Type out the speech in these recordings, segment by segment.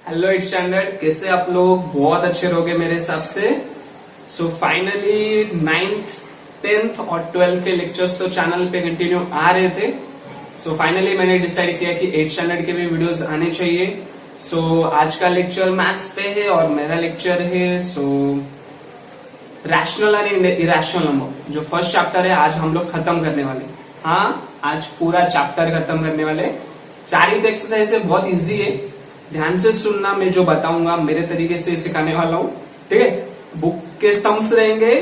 Hello 8 standard, कैसे आप लोग? बहुत अच्छे रहोगे मेरे हिसाब से। सो फाइनली 9th 10th और 12th के लेक्चर्स तो चैनल पे कंटिन्यू आ रहे थे। सो फाइनली मैंने डिसाइड किया कि 8 स्टैंडर्ड के भी वीडियोस आने चाहिए। सो आज का लेक्चर मैथ्स पे है और मेरा लेक्चर है रैशनल एंड इरेशनल नंबर। जो फर्स्ट चैप्टर है आज हम लोग खत्म करने वाले। हाँ, आज पूरा चैप्टर खत्म करने वाले। 4 ही तो एक्सरसाइज है, बहुत इजी है। ध्यान से सुनना, मैं जो बताऊंगा मेरे तरीके से सिखाने वाला हूँ, ठीक है। बुक के सम्स रहेंगे,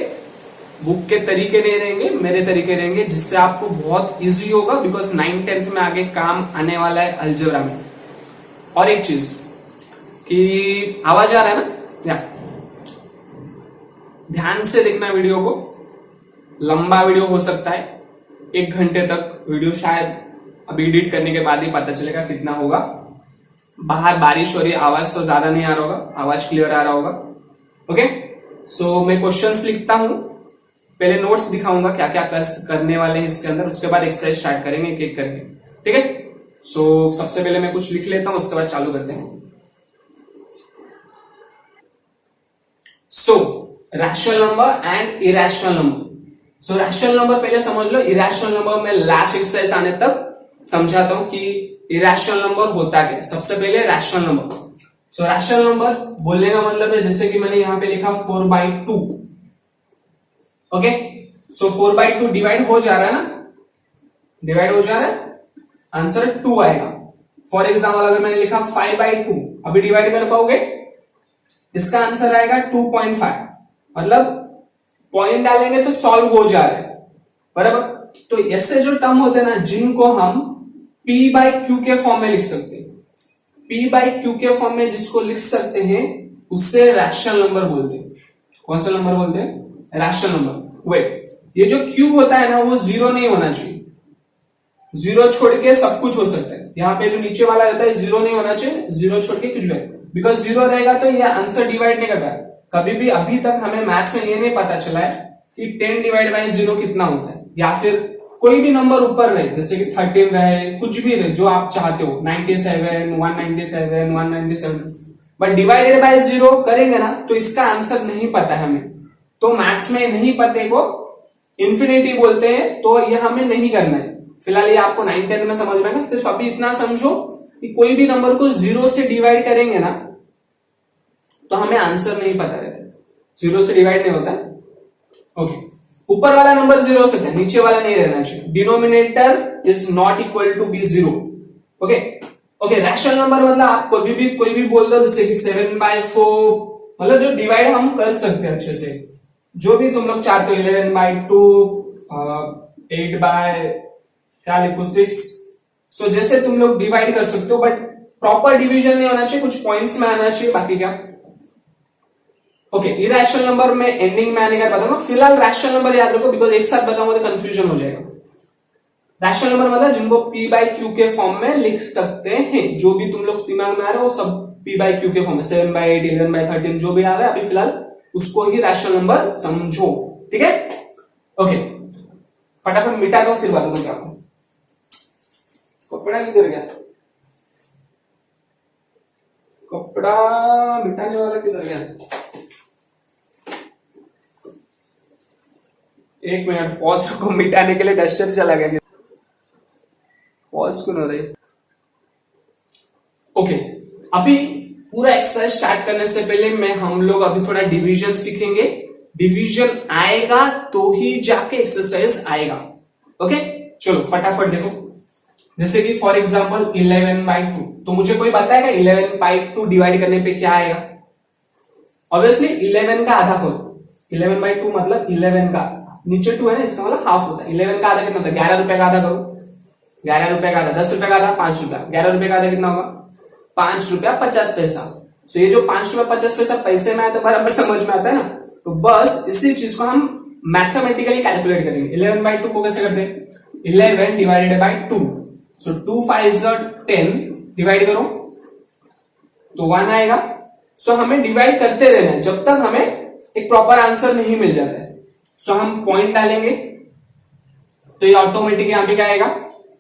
बुक के तरीके नहीं रहेंगे, मेरे तरीके रहेंगे, जिससे आपको बहुत इजी होगा। बिकॉज 9th 10th में आगे काम आने वाला है अलजेब्रा में। और एक चीज कि आवाज आ रहा है ना, या ध्यान से देखना वीडियो को। लंबा वीडियो हो सकता है, 1 घंटे तक वीडियो, शायद अभी एडिट करने के बाद ही पता चलेगा कितना होगा। बाहर बारिश हो रही है, आवाज तो ज्यादा नहीं आ रहा होगा, आवाज क्लियर आ रहा होगा। ओके, सो मैं क्वेश्चंस लिखता हूं, पहले नोट्स दिखाऊंगा क्या क्या करने वाले हैं इसके अंदर, उसके बाद एक्सरसाइज स्टार्ट करेंगे एक एक करके, ठीक है। सो सबसे पहले मैं कुछ लिख लेता हूं, उसके बाद चालू करते हैं। सो rational number and irrational number. So rational number पहले समझ लो, इरेशनल नंबर में लास्ट एक्सरसाइज आने तक समझाता हूं कि इरेशनल नंबर होता क्या। सबसे पहले रैशनल नंबर। सो रैशनल नंबर बोलने का मतलब है, जैसे कि मैंने यहां पे लिखा 4/2। ओके, सो 4/2 डिवाइड हो जा रहा है ना, डिवाइड हो जा रहा है, आंसर 2 आएगा। फॉर एग्जाम्पल अगर मैंने लिखा 5/2, अभी डिवाइड कर पाओगे? इसका आंसर आएगा 2.5। मतलब पॉइंट डालेंगे तो सॉल्व हो जा रहा है, बराबर। तो ऐसे जो टर्म होते हैं ना, जिनको हम P/Q के फॉर्म में लिख सकते हैं, P/Q के फॉर्म में जिसको लिख सकते हैं उससे रैशनल नंबर बोलते हैं। कौन सा नंबर बोलते हैं? Rational number. वेट, ये जो Q होता है ना, वो 0 नहीं होना चाहिए। 0 छोड़ के सब कुछ हो सकता है। यहाँ पे जो नीचे वाला रहता है 0 नहीं होना चाहिए, 0 छोड़ के कुछ भी, बिकॉज 0 रहेगा तो ये आंसर डिवाइड नहीं करता है। कभी भी अभी तक हमें मैथ्स में ये नहीं पता चला है कि 10 डिवाइड बाई 0 कितना होता है, या फिर कोई भी नंबर ऊपर रहे, जैसे कि 13 रहे, कुछ भी रहे जो आप चाहते हो, 97, 197, 197, बट डिवाइडेड बाय 0 करेंगे ना तो इसका आंसर नहीं पता है हमें। तो मैथ्स में नहीं पते को इंफिनिटी बोलते हैं, तो ये हमें नहीं करना है। फिलहाल ये आपको 9th 10th में समझ में है ना। सिर्फ अभी इतना समझो कि कोई भी नंबर को 0 से डिवाइड करेंगे ना तो हमें आंसर नहीं पता रहता, 0 से डिवाइड नहीं होता। ओके, ऊपर वाला नंबर 0 से है, नीचे वाला नहीं रहना चाहिए। Denominator is not equal to be 0। Okay okay, rational number मतलब आप कोई भी बोल दो, जैसे कि 7/4, मतलब जो डिवाइड हम कर सकते हैं अच्छे से, जो भी तुम लोग चाहते हो। 11/2, 8/6। सो जैसे तुम लोग डिवाइड कर सकते हो, बट प्रॉपर डिवीजन नहीं होना चाहिए, कुछ पॉइंट्स में आना चाहिए, बाकी क्या। ओके, इरेशनल नंबर में एंडिंग में आने का बताऊंगा। फिलहाल रैशनल नंबर याद रखो, बिकॉज एक साथ बताऊंगा तो कंफ्यूजन हो जाएगा। रैशनल नंबर मतलब जिनको P/Q के फॉर्म में लिख सकते हैं, जो भी तुम लोग दिमाग में आ रहा है वो सब P/Q के फॉर्म में, 7/8, 11/13 जो भी आ रहा है अभी फिलहाल उसको ही रैशनल नंबर समझो, ठीक है। ओके, फटाफट मिटा दो फिर बता दो क्या। कपड़ा किधर गया? कपड़ा मिटाने वाला किधर गया? 1 मिनट पॉज को मिटाने के लिए डस्टर चला गया। पॉज क्यों हो रही? ओके, अभी पूरा एक्सरसाइज स्टार्ट करने से पहले हम लोग अभी थोड़ा डिवीजन सीखेंगे। डिवीजन आएगा तो ही जाके एक्सरसाइज आएगा। ओके, चलो फटाफट देखो। जैसे कि फॉर एग्जांपल 11/2, तो मुझे कोई बताएगा 11/2 डिवाइड करने पे क्या आएगा? ऑब्वियसली 11 का आधा करो। 11/2 मतलब 11 का, नीचे 2 है ना, इसका मतलब हाफ होता है। 11 का आधा कितना होता है? 11 रुपए का आधा करो। 11 रुपए का आधा, 10 रुपए का आधा 5 रुपया। 11 रुपए का आधा कितना होगा? 5 रुपया 50 पैसा। तो ये जो 5 रुपया 50 पैसा पैसे में आया तो बराबर समझ में आता है ना। तो बस इसी चीज को हम मैथमेटिकली कैलकुलेट करेंगे। 11/2 को कैसे करते हैं? 11 डिवाइडेड बाई 2। सो 2 5 10 डिवाइड करो तो 1 आएगा। सो हमें डिवाइड करते रहना है जब तक हमें एक प्रॉपर आंसर नहीं मिल जाता है। सो हम पॉइंट डालेंगे तो ये ऑटोमेटिक यहां पे क्या आएगा?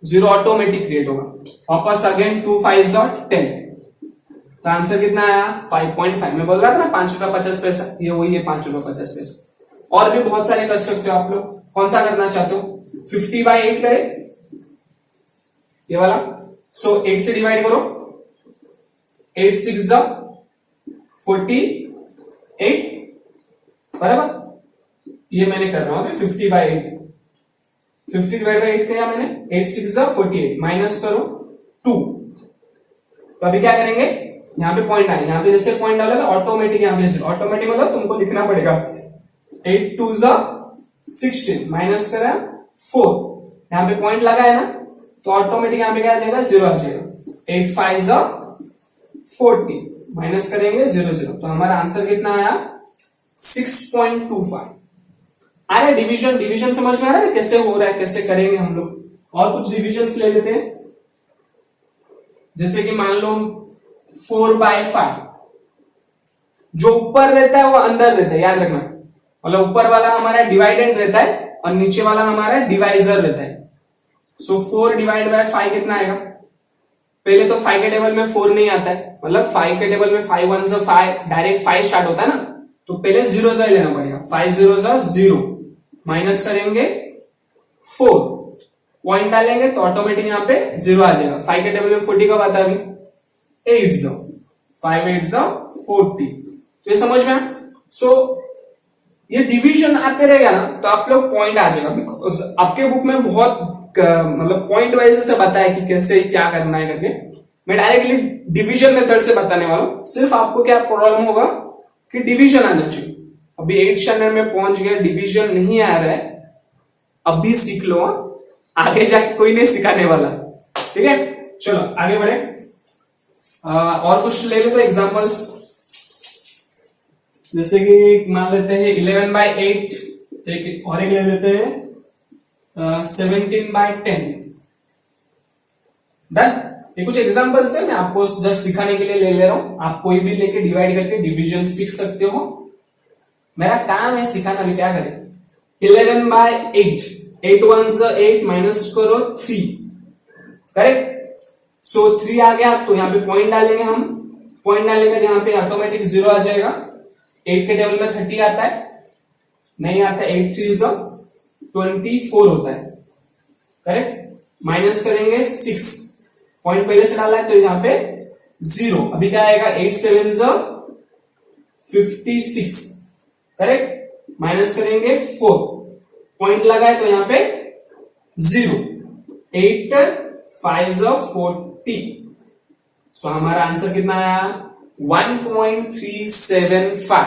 0 ऑटोमेटिक क्रिएट होगा। वापस अगेन 2 5 10, तो आंसर कितना आया 5.5। मैं बोल रहा था ना 5 रुपया 50 पैसा, ये वही है 5 रुपया 50 पैसा। और भी बहुत सारे कर सकते हो आप लोग। कौन सा करना चाहते हो? 50/8 करें ये वाला। सो 8 से डिवाइड करो, 8 6 जा 48 बराबर। ये मैंने कर रहा हूं अभी 50/8, 50/8 किया मैंने, 8 6 जा 48 माइनस करो 2। तो अभी क्या करेंगे, यहाँ पे पॉइंट आए, यहाँ पे जैसे पॉइंट डाला तो ऑटोमेटिक यहाँ पे ऑटोमेटिक मतलब तुमको लिखना पड़ेगा 8 2 जा 16 माइनस करा 4, यहाँ पे पॉइंट लगा है ना तो ऑटोमेटिक यहाँ पे क्या आ जाएगा 0 आ जाएगा। 8 5 जा 40 माइनस करेंगे 0 0, तो हमारा आंसर कितना आया 6.25। आ रहा है डिवीजन, डिवीजन समझ में आ रहा है कैसे हो रहा है, कैसे करेंगे हम लोग। और कुछ डिविजन्स ले लेते हैं, जैसे कि मान लो 4/5, जो ऊपर रहता है वो अंदर रहता है, याद रखना। मतलब ऊपर वाला हमारा डिवाइडेंड रहता है और नीचे वाला हमारा डिवाइजर रहता है। सो 4/5 कितना आएगा? पहले तो 5 के टेबल में 4 नहीं आता है, मतलब 5 के टेबल में 5 1 5 डायरेक्ट 5 स्टार्ट होता है ना, तो पहले 0 जा लेना पड़ेगा। 5 0 जा 0 माइनस करेंगे 4, पॉइंट डालेंगे तो ऑटोमेटिक यहाँ पे 0 आ जाएगा। 5 के टेबल में 40 कब आता है अभी? 8 जा 5 8 जा 40। तो ये समझ में आया। सो ये डिवीजन आते रहेगा ना तो आप लोग पॉइंट आ जाएगा, बिकॉज आपके बुक में बहुत मतलब पॉइंट वाइज से बताया कि कैसे क्या करना है करके। मैं डायरेक्टली डिवीजन मेथड से बताने वाला हूं। सिर्फ आपको क्या प्रॉब्लम होगा कि डिवीजन आना चाहिए। अभी 8th स्टैंडर्ड में पहुंच गया, डिवीजन नहीं आ रहा है, अभी सीख लो, आगे जाके कोई नहीं सिखाने वाला। ठीक है, चलो आगे बढ़े। और कुछ ले लो तो एग्जांपल्स, जैसे कि मान लेते हैं 11/8, एक और एक ले लेते हैं 17/10। डन। ये कुछ एग्जांपल्स है, मैं आपको जस्ट सिखाने के लिए ले रहा हूं। आप कोई भी लेके डिवाइड करके डिवीजन सीख सकते हो। मेरा काम है सिखाना, भी क्या करें। 11/8, 8 1 8 माइनस करो 3, करेक्ट। सो 3 आ गया तो यहाँ पे पॉइंट डालेंगे हम, पॉइंट डालेंगे तो यहाँ पे ऑटोमेटिक 0 आ जाएगा। 8 के टेबल में 30 आता है? नहीं आता। 8 3 24 होता है, करेक्ट। माइनस करेंगे 6, पॉइंट पहले से डाला है तो यहाँ पे 0। अभी क्या आएगा? 8 7 56, करेक्ट। माइनस करेंगे 4, पॉइंट लगा है तो यहाँ पे 0। 8 5 40। सो हमारा आंसर कितना आया? 1.375।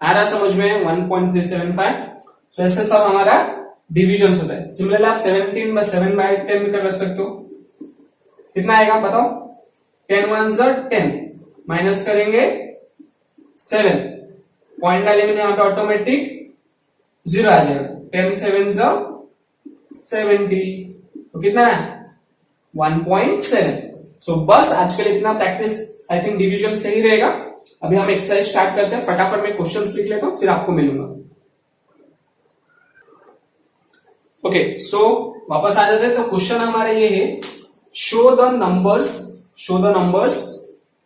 आ रहा समझ में? 1.375। सो ऐसे सब हमारा डिविजन होता है। सिमिलरली आप 7/10 भी कर सकते हो। कितना आएगा बताओ? 10 1 10 माइनस करेंगे 7, पॉइंट डालेंगे यहाँ पे ऑटोमेटिक 0 आ जाएगा। 10 7 70, तो कितना है? 1.7। सो बस आज के लिए इतना प्रैक्टिस, आई थिंक डिवीजन सही रहेगा। अभी हम एक्सरसाइज स्टार्ट करते हैं। फटाफट में क्वेश्चंस लिख लेता हूं, फिर आपको मिलूंगा। ओके, सो वापस आ जाते हैं। तो क्वेश्चन हमारा ये है, show the numbers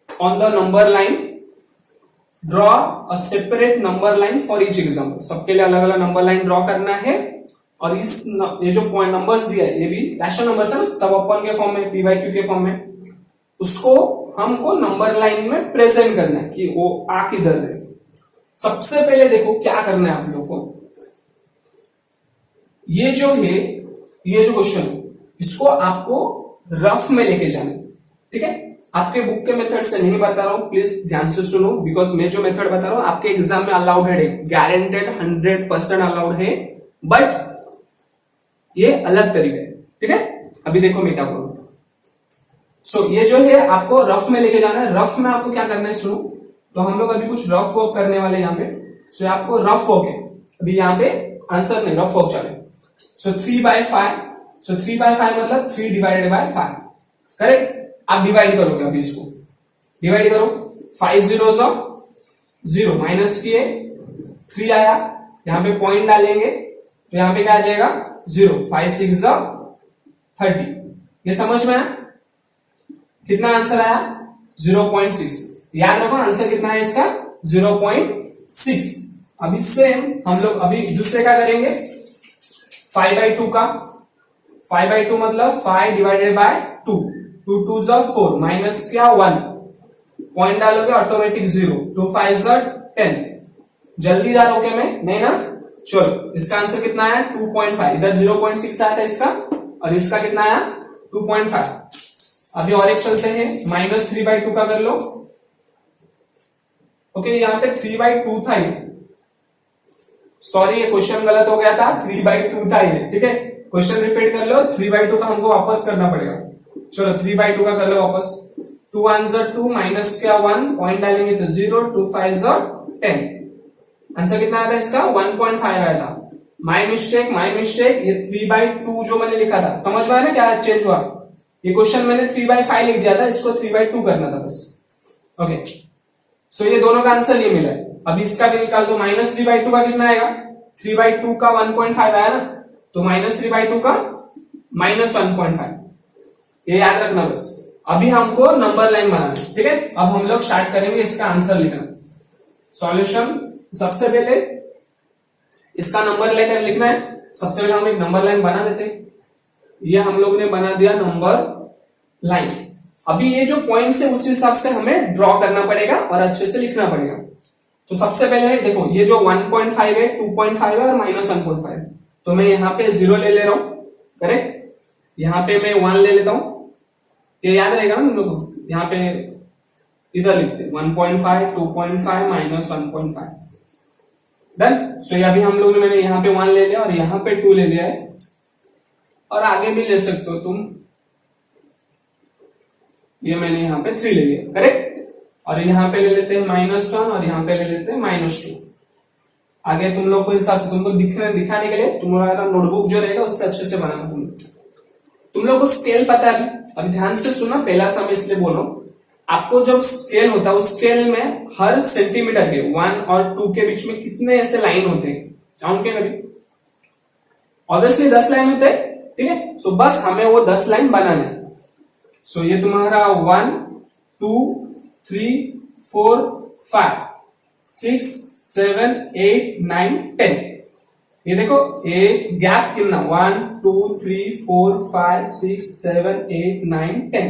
on the number line, draw a separate number line for each example. सबके लिए अलग अलग नंबर लाइन ड्रॉ करना है। और ये जो पॉइंट नंबर्स दिया है ये भी रैशनल नंबर्स है, सब ओपन के फॉर्म में, PYQ के फॉर्म में। उसको हमको नंबर लाइन में प्रेजेंट करना है कि वो आ किधर है। सबसे पहले देखो क्या करना है आप लोगों को। ये जो है, ये जो क्वेश्चन, इसको आपको रफ में लेके जाना है। ठीक है, आपके बुक के मेथड से नहीं बता रहा हूं, प्लीज ध्यान से सुनो, बिकॉज मैं जो मेथड बता रहा हूं आपके एग्जाम में अलाउड है, गारंटेड 100% अलाउड है, बट ये अलग तरीका है। ठीक है, अभी देखो मैं क्या बोलूं। सो ये जो है आपको रफ में लेके जाना है। रफ में आपको क्या करना है सुनो। तो हम लोग अभी कुछ रफ वर्क करने वाले यहाँ पे। सो आपको रफ वर्क है अभी यहाँ पे, आंसर नहीं, रफ वर्क चले। सो 3/5, सो 3/5 मतलब 3/5, करेक्ट। आप डिवाइड करोगे, अभी इसको डिवाइड करो। 5 0 0 माइनस किए 3 आया, यहाँ पे पॉइंट डालेंगे तो यहाँ पे क्या आ जाएगा? 0। 5 6 30। ये समझ में आया? कितना आंसर आया? 0.6। याद रखो आंसर कितना है इसका 0.6। अभी सेम हम लोग अभी दूसरे का करेंगे 5/2 का। 5/2 मतलब 5 डिवाइडेड बाय 2, 2 2 जा 4 माइनस क्या 1, पॉइंट डालोगे ऑटोमेटिक 0, 2 5 जा 10। जल्दी डालोगे मैं नहीं ना, चलो इसका आंसर कितना आया 2.5। इधर 0.6 आया था इसका और इसका कितना आया 2.5। अभी और एक चलते हैं -3/2 का कर लो। ओके यहाँ पे 3/2 था ये, सॉरी ये क्वेश्चन गलत हो गया था, 3/2 था ये, ठीक है। क्वेश्चन रिपीट कर लो, 3/2 का हमको वापस करना पड़ेगा। चलो 3/2 का कर लो वापस। 2 1 जा 2 माइनस क्या 1, पॉइंट डालेंगे तो 0, 2 5 जा 10। आंसर कितना आया था इसका 1.5 आया था। माई मिस्टेक, ये 3/2 जो मैंने लिखा था, समझ में आया ना क्या चेंज हुआ। ये क्वेश्चन मैंने 3/5 लिख दिया था, इसको 3/2 करना था बस। ओके सो ये दोनों का आंसर ये मिला है। अब इसका भी निकाल दो, -3/2 का कितना आएगा, 3/2 का 1.5 आया ना, तो -3/2 का -1.5, ये याद रखना बस। अभी हमको नंबर लाइन बनाना है, ठीक है। अब हम लोग स्टार्ट करेंगे इसका आंसर लिखना। सॉल्यूशन सबसे पहले इसका नंबर लेकर लिखना है। सबसे पहले हम एक नंबर लाइन बना देते हैं। ये हम लोग ने बना दिया नंबर लाइन। अभी ये जो पॉइंट्स है उस हिसाब से हमें ड्रॉ करना पड़ेगा और अच्छे से लिखना पड़ेगा। तो सबसे पहले देखो ये जो 1.5 है, 2.5 है और -1.5, तो मैं यहाँ पे 0 ले रहा हूं, करेक्ट। यहाँ पे मैं 1 ले लेता हूं, ये याद रहेगा ना तुम लोग को। यहाँ पे इधर लिखते 1.5, 2.5 -1.5, डन। सो अभी हम लोग ने, मैंने यहाँ पे 1 ले लिया और यहाँ पे 2 ले लिया है, और आगे भी ले सकते हो तुम। ये मैंने यहाँ पे 3 ले लिया, करेक्ट। और यहाँ पे ले लेते हैं -1 और यहाँ पे ले लेते हैं -2। आगे तुम लोग को हिसाब से तुमको दिखाने के लिए तुम्हारा नोटबुक जो रहेगा उससे अच्छे से बनाना। तुम लोग को स्केल पता है। अभी ध्यान से सुना, पहला समय इसलिए बोलो, आपको जब स्केल होता है उस स्केल में हर सेंटीमीटर के 1 और 2 के बीच में कितने ऐसे लाइन होते हैं, काउंट किया कभी। ऑब्वियसली 10 लाइन होते हैं, ठीक है। सो बस हमें वो 10 लाइन बनाना है। सो ये तुम्हारा 1 2 3 4 5 6 7 8 9 10। ये देखो ये गैप कितना 1 2 3 4 5 6 7 8 9 10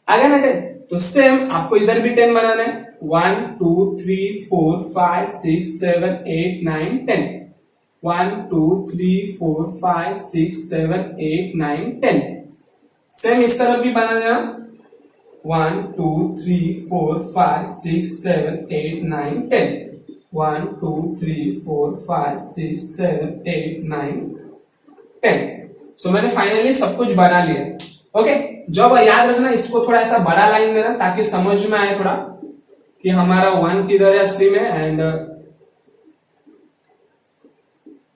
आ गया ना 10। तो सेम आपको इधर भी 10 बनाना है। 1 2 3 4 5 6 7 8 9 10। 1 2 3 4 5 6 7 8 9 10। सेम इस तरफ भी बना देना। 1 2 3 4 5 6 7 8 9 10। 1 2 3 4 5 6 7 8 9 10। सो मैंने फाइनली सब कुछ बना लिया। ओके जब याद रखना इसको थोड़ा ऐसा बड़ा लाइन देना ताकि समझ में आए थोड़ा कि हमारा 1 किधर है असली में एंड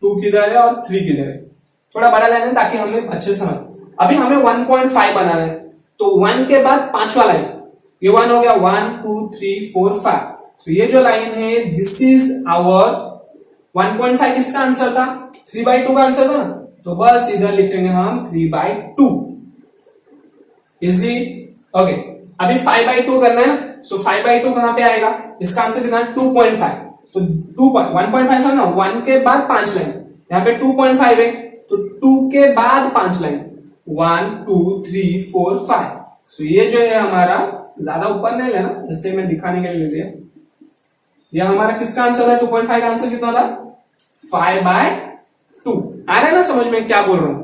2 किधर है और 3 किधर है। थोड़ा बड़ा लाइन है ताकि हमें अच्छे समझ। अभी हमें 1.5 बनाना है, तो 1 के बाद पांचवा लाइन, ये 1 हो गया 1 2 3 4 5। सो ये जो लाइन है दिस इज आवर 1.5 किसका आंसर था, 3/2 का आंसर था ना, तो बस इधर लिखेंगे हम 3/2। इजी। ओके अभी 5/2 करना है ना, सो 5/2 कहां पे आएगा, इसका आंसर कितना 2.5। तो 1.5 था ना, 1 के बाद 5 लाइन, यहाँ पे 2.5 है तो 2 के बाद 5 लाइन 1 2 3 4 5। सो ये जो है हमारा, ज्यादा ऊपर नहीं लेना, जैसे मैं दिखाने के लिए ले लिया। ये हमारा किसका आंसर है, 2.5 का आंसर कितना था 5/2। आ रहा है ना समझ में क्या बोल रहा हूं।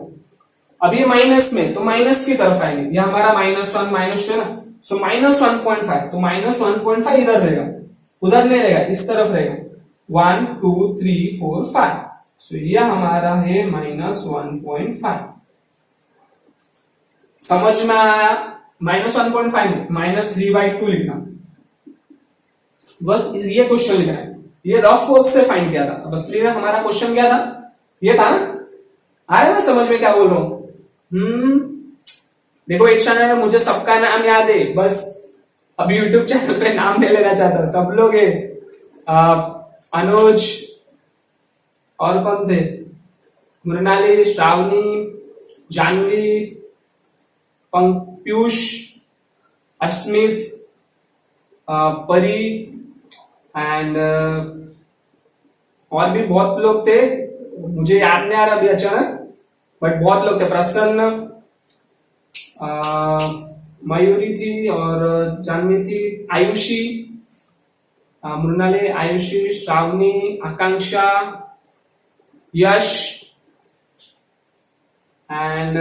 अभी माइनस में तो माइनस की तरफ आएंगे, ये हमारा -1 -2 है ना, सो -1.5, तो -1.5 इधर रहेगा, उधर नहीं रहेगा, इस तरफ रहेगा 1 2 3 4 5। सो ये हमारा है -1.5। समझ में आया, -1.5 -3/2 लिखना, बस ये क्वेश्चन लिखना है। ये रफ वर्क से फाइंड किया था, बस क्लियर हमारा क्वेश्चन क्या था, ये था ना। आ रहा है ना समझ में क्या बोल रहा हूं। देखो एक चैनल में मुझे सबका नाम याद है, बस अभी यूट्यूब चैनल पे नाम नहीं लेना चाहता, सब लोग है। अनुज और कौन थे, मृणाली, श्रावणी, जानवी, पीयूष, अस्मित, परी एंड और भी बहुत लोग थे, मुझे याद नहीं आ रहा अभी अचानक, बट बहुत लोग थे। प्रसन्न, मयूरी थी और जानवी थी, आयुषी, मृणाली, आयुषी, श्रावणी, आकांक्षा, यश एंड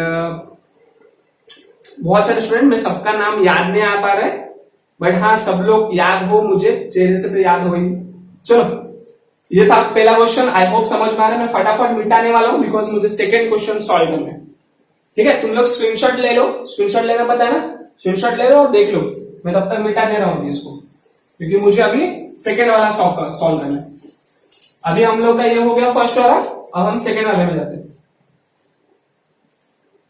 बहुत सारे स्टूडेंट, मैं सबका नाम याद नहीं आ पा रहा है, बट हाँ सब लोग याद हो, मुझे चेहरे से तो याद हो ही। चलो ये था पहला क्वेश्चन, आई होप समझ में आ रहा है। मैं फटाफट मिटाने वाला हूं बिकॉज मुझे सेकेंड क्वेश्चन सॉल्व करना है। ठीक है, तुम लोग स्क्रीनशॉट ले लो, स्क्रीनशॉट लेना पता है ना, स्क्रीनशॉट ले लो और देख लो, मैं तब तक मिटा दे रहा हूं इसको, क्योंकि मुझे अभी सेकेंड वाला सॉल्व करना है। अभी हम लोग का ये हो गया फर्स्ट वाला, अब हम सेकेंड वाले में जाते हैं।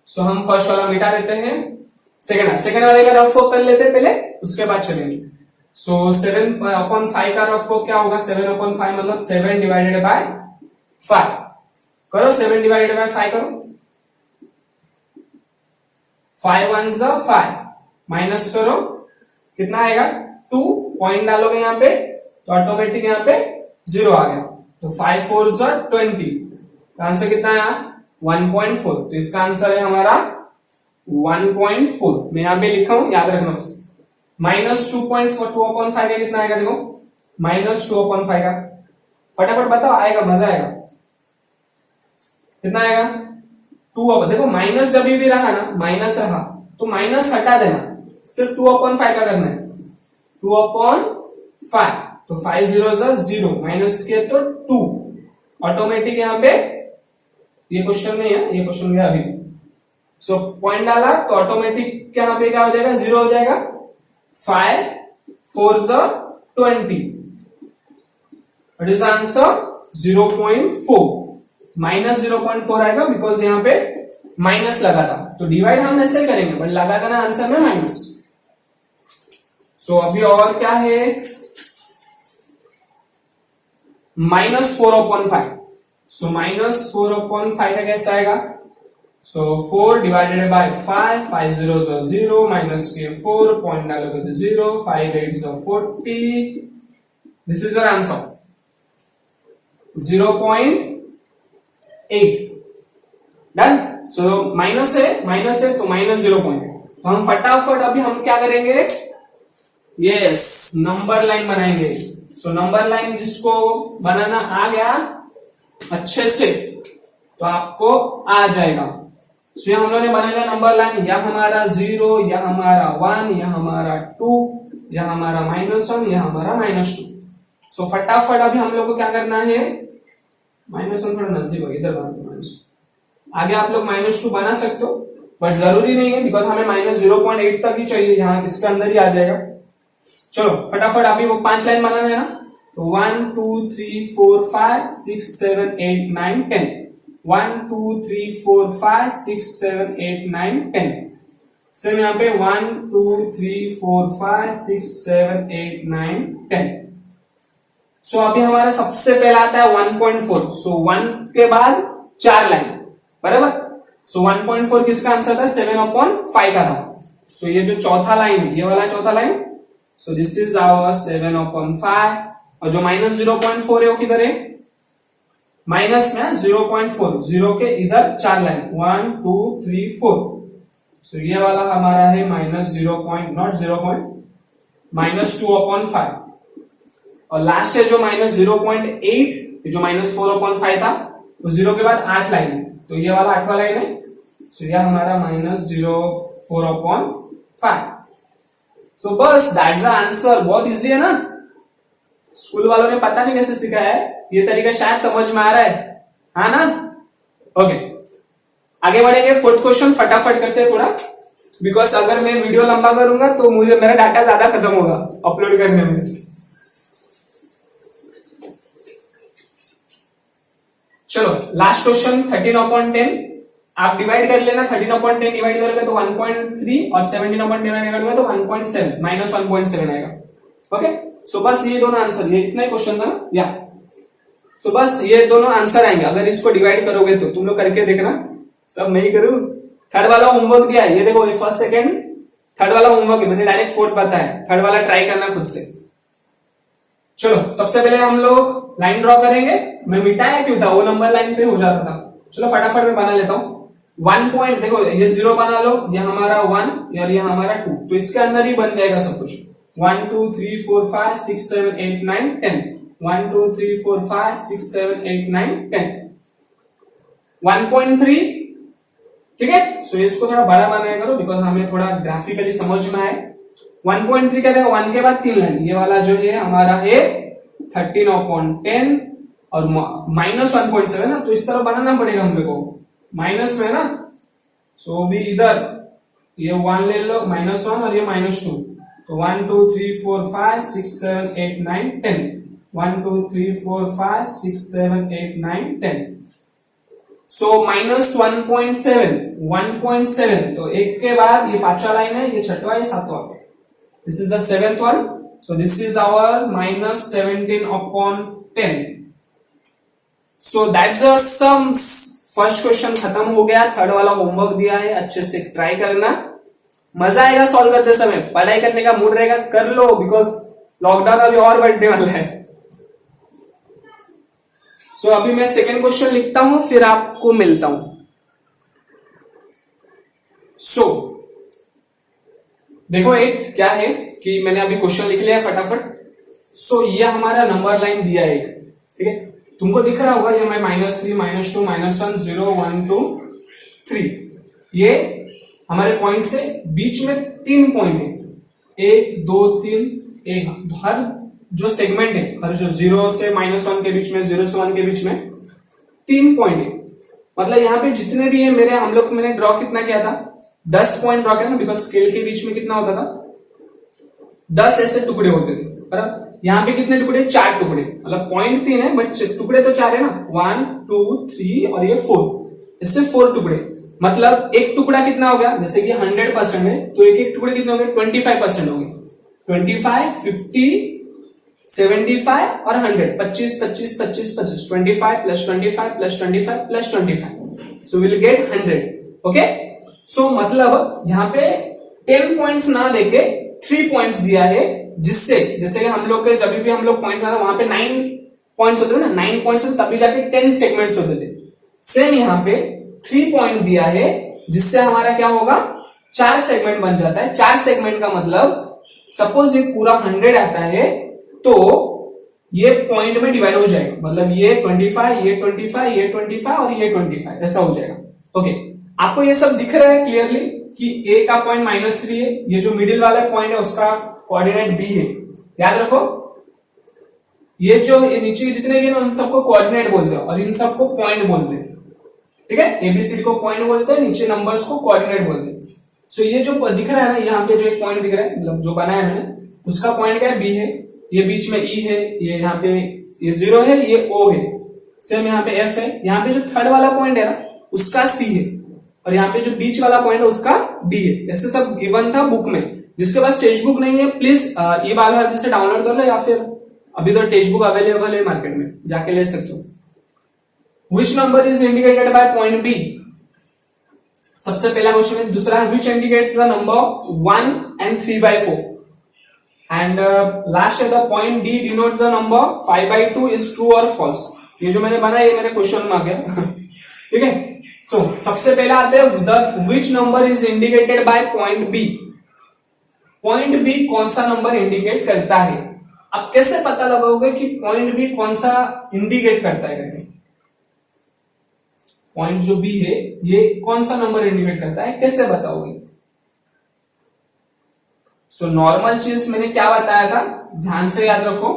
सो हम फर्स्ट वाला मिटा देते हैं, सेकेंड वाले का रफ वर्क कर लेते हैं पहले, उसके बाद चलेंगे। सो 7/5 का रफ वर्क क्या होगा, 7/5 मतलब 7 डिवाइडेड बाय 5 करो, 7 डिवाइडेड बाय 5 करो, 5 1s 5 माइनस करो, कितना आएगा 2, पॉइंट डालोगे यहाँ पे तो ऑटोमेटिक यहाँ पे 0 आ गया, तो 5 4s 20, आंसर कितना आया 1.4। तो इसका आंसर है हमारा 1.4। मैं यहाँ पे लिखा हूं, याद रखना बस। माइनस 2.5 का कितना आएगा, देखो माइनस 2/5 का, फटाफट बताओ, आएगा मजा आएगा, कितना आएगा 2। देखो माइनस जब भी रहा ना, माइनस रहा तो माइनस हटा देना, सिर्फ 2/5 का करना है, 2/5, तो 5 0s 0, माइनस किया तो 2, ऑटोमेटिक यहाँ पे, ये क्वेश्चन नहीं है, ये क्वेश्चन गया अभी। सो पॉइंट डाला तो ऑटोमेटिक यहाँ पे क्या हो जाएगा, 0 हो जाएगा, 5 4s 20, what is answer 0.4, minus 0.4 आएगा बिकॉज यहाँ पे माइनस लगा था, तो डिवाइड हम ऐसे करेंगे बट लगा था ना आंसर में माइनस। सो अभी और क्या है, माइनस 4/5, सो माइनस 4/5 का कैसा आएगा, सो 4 डिवाइडेड बाय 5, 5 0s 0, माइनस के 4, पॉइंट डालोगे तो 0, 5 8s 40, this is your answer 0.8, done. So minus है तो माइनस 0. तो हम फटाफट अभी हम क्या करेंगे, यस नंबर लाइन बनाएंगे। सो नंबर लाइन जिसको बनाना आ गया अच्छे से तो आपको आ जाएगा। सो हम लोगों ने बनाया नंबर लाइन, या हमारा 0, या हमारा 1, या हमारा 2, या हमारा -1, या हमारा -2। सो फटाफट अभी हम लोग को क्या करना है, -1 थोड़ा नजदीक हो, इधर बनाते -2, आगे आप लोग -2 बना सकते हो बट जरूरी नहीं है बिकॉज हमें -0.8 तक ही चाहिए, यहाँ इसके अंदर ही आ जाएगा। चलो फटाफट अभी वो 5 लाइन बनाना है ना, तो 1 2 3 4 5 6 7 8 9 10, 1 2 3 4 5 6 7 8 9 10, सिर्फ यहाँ पे 1 2 3 4 5 6 7 8 9 10। सो अभी हमारा सबसे पहला आता है 1.4, सो 1 के बाद 4 लाइन, बराबर। सो 1.4 किसका आंसर था, 7/5 का था। सो ये जो चौथा लाइन है, ये वाला चौथा line, so this is our 7/5, और जो -0.4 है वो किधर है, माइनस में 0.4, 0 के इधर 4 लाइन, 1 2 3 4। सो ये वाला हमारा है -2/5, और लास्ट है जो -0.8, जो -4/5 था, तो 0 के बाद 8 लाइन है, तो ये वाला 8वां लाइन है। सो यह हमारा -0.4/5। सो बस दैट्स द आंसर, बहुत इजी है ना, स्कूल वालों ने पता नहीं कैसे सिखाया है, ये तरीका शायद समझ में आ रहा है, हाँ ना। ओके आगे बढ़ेंगे, फोर्थ क्वेश्चन फटाफट करते हैं थोड़ा, बिकॉज अगर मैं वीडियो लंबा करूंगा तो मुझे मेरा डाटा ज्यादा खत्म होगा अपलोड करने में। चलो लास्ट क्वेश्चन 13/10, आप डिवाइड कर लेना, 13/10 डिवाइड करोगे तो 1.3 और 17/10 डिवाइड करोगे तो 1.7, -1.7 आएगा। ओके सो बस ये दोनों आंसर, ये इतना ही क्वेश्चन था या, सो बस ये दोनों आंसर आएंगे अगर इसको डिवाइड करोगे तो। तुम लोग करके देखना, सब नहीं करूं, थर्ड वाला होमवर्क दिया है, ये देखो फर्स्ट सेकंड थर्ड वाला होमवर्क है, मैंने डायरेक्ट फोर्थ बताया, थर्ड वाला ट्राई करना खुद से। चलो सबसे पहले हम लोग लाइन ड्रॉ करेंगे। मैं मिटाया क्यों था, वो नंबर लाइन पे हो जाता था। चलो फटाफट मैं बना लेता हूं। 1 पॉइंट, देखो ये 0 बना लो, ये हमारा 1 और ये हमारा 2, तो इसके अंदर ही बन जाएगा सब कुछ। 1 2 3 4 5 6 7 8 9 10, 1 2 3 4 5 6 7 8 9 10, 1.3, ठीक है। सो इसको थोड़ा बड़ा बनाया करो बिकॉज हमें थोड़ा ग्राफिकली समझ में आए। 1.3 क्या है, 1 के बाद 3 लाइन, ये वाला जो है हमारा है 13/10 और माइनस 1.7 ना, तो इस तरह बनाना पड़ेगा हम लोग को, माइनस में ना। सो भी इधर ये 1 ले लो, -1 और ये -2, तो 1 2 3 4 5 6 7 8 9 10, 1 2 3 4 5 6 7 8 9 10, सो -1.7, 1.7, तो एक के बाद ये पांचवा लाइन है, ये छठवा, ये सातवां, this is the seventh one, so this is our -17/10। So that's the sums. First question खत्म हो गया, थर्ड वाला होमवर्क दिया है, अच्छे से ट्राई करना, मजा आएगा सॉल्व करते समय, पढ़ाई करने का मूड रहेगा, कर लो, बिकॉज लॉकडाउन अभी और बढ़ने वाला है। सो अभी मैं सेकेंड क्वेश्चन लिखता हूं, फिर आपको मिलता हूं। सो देखो एट क्या है कि मैंने अभी क्वेश्चन लिख लिया फटाफट। सो ये हमारा नंबर लाइन दिया है, ठीक है, तुमको दिख रहा होगा, ये मैं -3 -2 -1 0 1 2 3, ये हमारे पॉइंट से बीच में 3 पॉइंट है, 1 2 3, एक हर जो सेगमेंट है, हर जो 0 से -1 के बीच में, 0 से 1 के बीच में 3 पॉइंट है। मतलब यहाँ पे जितने भी है मेरे, हम लोग मैंने ड्रॉ कितना किया था, 10 पॉइंट ड्रॉ किया ना, बिकॉज स्केल के बीच में कितना होता था, 10 ऐसे टुकड़े होते थे, पर यहाँ पे कितने टुकड़े, 4 टुकड़े, मतलब पॉइंट 3 है बट टुकड़े तो 4 है ना, 1 2 3 और ये 4, इससे 4 टुकड़े, मतलब एक टुकड़ा कितना हो गया, जैसे कि 100% है, तो एक एक टुकड़े कितने हो गए, 25% हो गए, 25 50 75 और 100, 25 25 25 25, 25 + 25 + 25 + 25, सो विल गेट 100, ओके। सो मतलब यहाँ पे 10 पॉइंट्स ना देके 3 पॉइंट्स दिया है, जिससे जैसे कि हम लोग के जब भी हम लोग पॉइंट्स आना, वहां पे 9 पॉइंट्स होते थे ना, 9 पॉइंट्स होते, तभी जाके 10 सेगमेंट्स होते थे। सेम यहाँ पे 3 पॉइंट दिया है, जिससे हमारा क्या होगा, 4 सेगमेंट बन जाता है। 4 सेगमेंट का मतलब सपोज ये पूरा 100 आता है, तो ये पॉइंट में डिवाइड हो जाएगा, मतलब ये 25, ये 25, ये 25 और ये 25, ऐसा हो जाएगा, ओके। आपको ये सब दिख रहा है क्लियरली कि ए का पॉइंट -3 है, ये जो मिडिल वाला पॉइंट है उसका कोऑर्डिनेट बी है, याद रखो। ये जो ये नीचे जितने भी ना, उन सबको कोऑर्डिनेट बोलते हैं और इन सबको पॉइंट बोलते हैं, ठीक है, एबीसीडी को पॉइंट बोलते हैं, नीचे नंबर्स को कोऑर्डिनेट बोलते हैं। सो ये जो दिख रहा है ना, यहाँ पे जो एक पॉइंट दिख रहा है, मतलब जो बनाया मैंने, उसका पॉइंट क्या है, बी है, ये बीच में ई है, ये यहाँ पे ये 0 है, ये ओ है, सेम यहाँ पे एफ है, यहाँ पे जो थर्ड वाला पॉइंट है ना, उसका सी है, और यहाँ पे जो बीच वाला पॉइंट है उसका डी है। ऐसे सब गिवन था बुक में। जिसके पास टेक्स्ट बुक नहीं है, प्लीज ई बार से डाउनलोड कर लो, या फिर अभी तो टेक्स्ट बुक अवेलेबल है मार्केट में, जाके ले सकते हो। Which number is indicated by point B, सबसे पहला क्वेश्चन है। दूसरा, which indicates the number 1 and 3/4, and last है, the point D denotes the number 5/2 is true और फॉल्स। ये जो मैंने बनाया, ये मेरे क्वेश्चन में आ गया ठीक है। सो सबसे पहला आते हैं, the which number is indicated by point B. Point B कौन सा नंबर इंडिकेट करता है। अब कैसे पता लगाओगे कि पॉइंट बी कौन सा इंडिकेट करता है करके, पॉइंट जो बी है ये कौन सा नंबर इंडिकेट करता है, कैसे बताओगे। सो नॉर्मल चीज मैंने क्या बताया था, ध्यान से याद रखो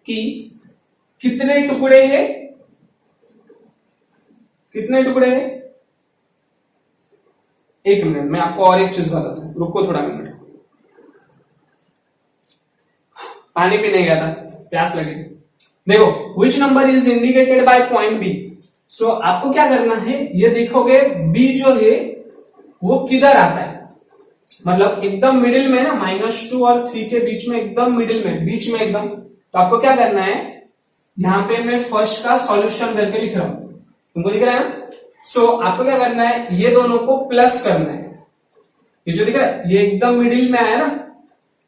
कि कितने टुकड़े हैं, कितने टुकड़े हैं। एक मिनट, मैं आपको और एक चीज बताता हूं, रुको थोड़ा मिनट, पानी पीने गया था, प्यास लगी। देखो, which number is indicated by point B. So आपको क्या करना है, ये देखोगे बी जो है वो किधर आता है, मतलब एकदम मिडिल में ना, -2 और 3 के बीच में, एकदम मिडिल में, बीच में एकदम। तो आपको क्या करना है, यहां पे मैं फर्स्ट का सॉल्यूशन करके लिख रहा हूं, तुमको दिख रहा है ना। सो आपको क्या करना है, ये दोनों को प्लस करना है, ये जो दिख रहा है ये एकदम मिडिल में आया ना,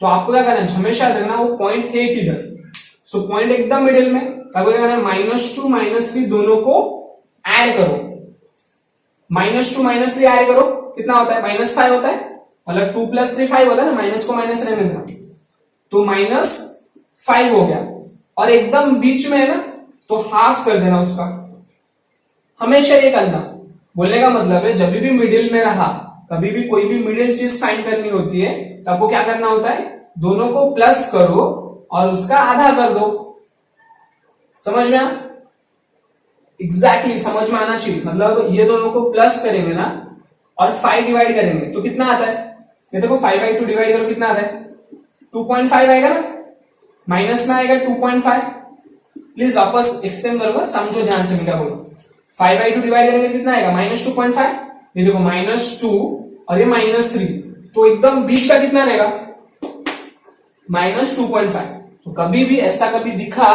तो आपको क्या करना है, हमेशा देखना वो पॉइंट है किधर। सो पॉइंट एकदम मिडिल में, तब क्या करना है, -2 -3 दोनों को ऐड करो। -2 -3 ऐड करो, कितना होता है, -5 होता है, मतलब 2 + 3 5 होता है ना, माइनस को माइनस रहने देना, तो -5 हो गया। और एकदम बीच में है ना, तो हाफ कर देना उसका। हमेशा ये करना, बोलने का मतलब है जब भी मिडिल में रहा, कभी भी कोई भी मिडिल चीज फाइंड करनी होती है, तब वो क्या करना होता है, दोनों को प्लस करो और उसका आधा कर दो। समझ में आ? एग्जैक्टली समझ में आना चाहिए। मतलब ये दोनों को प्लस करेंगे ना और 5 डिवाइड करेंगे तो कितना आता है, ये देखो 5/2 डिवाइड करो, कितना आता है, 2.5 आएगा ना, माइनस में आएगा 2.5। प्लीज वापस एक्सप्लेन करूंगा, समझो ध्यान से मैं क्या बोलूं। 5/2 डिवाइड करेंगे कितना आएगा, -2.5। ये देखो -2 और ये -3, तो एकदम बीच का कितना रहेगा, -2.5। तो कभी भी ऐसा कभी दिखा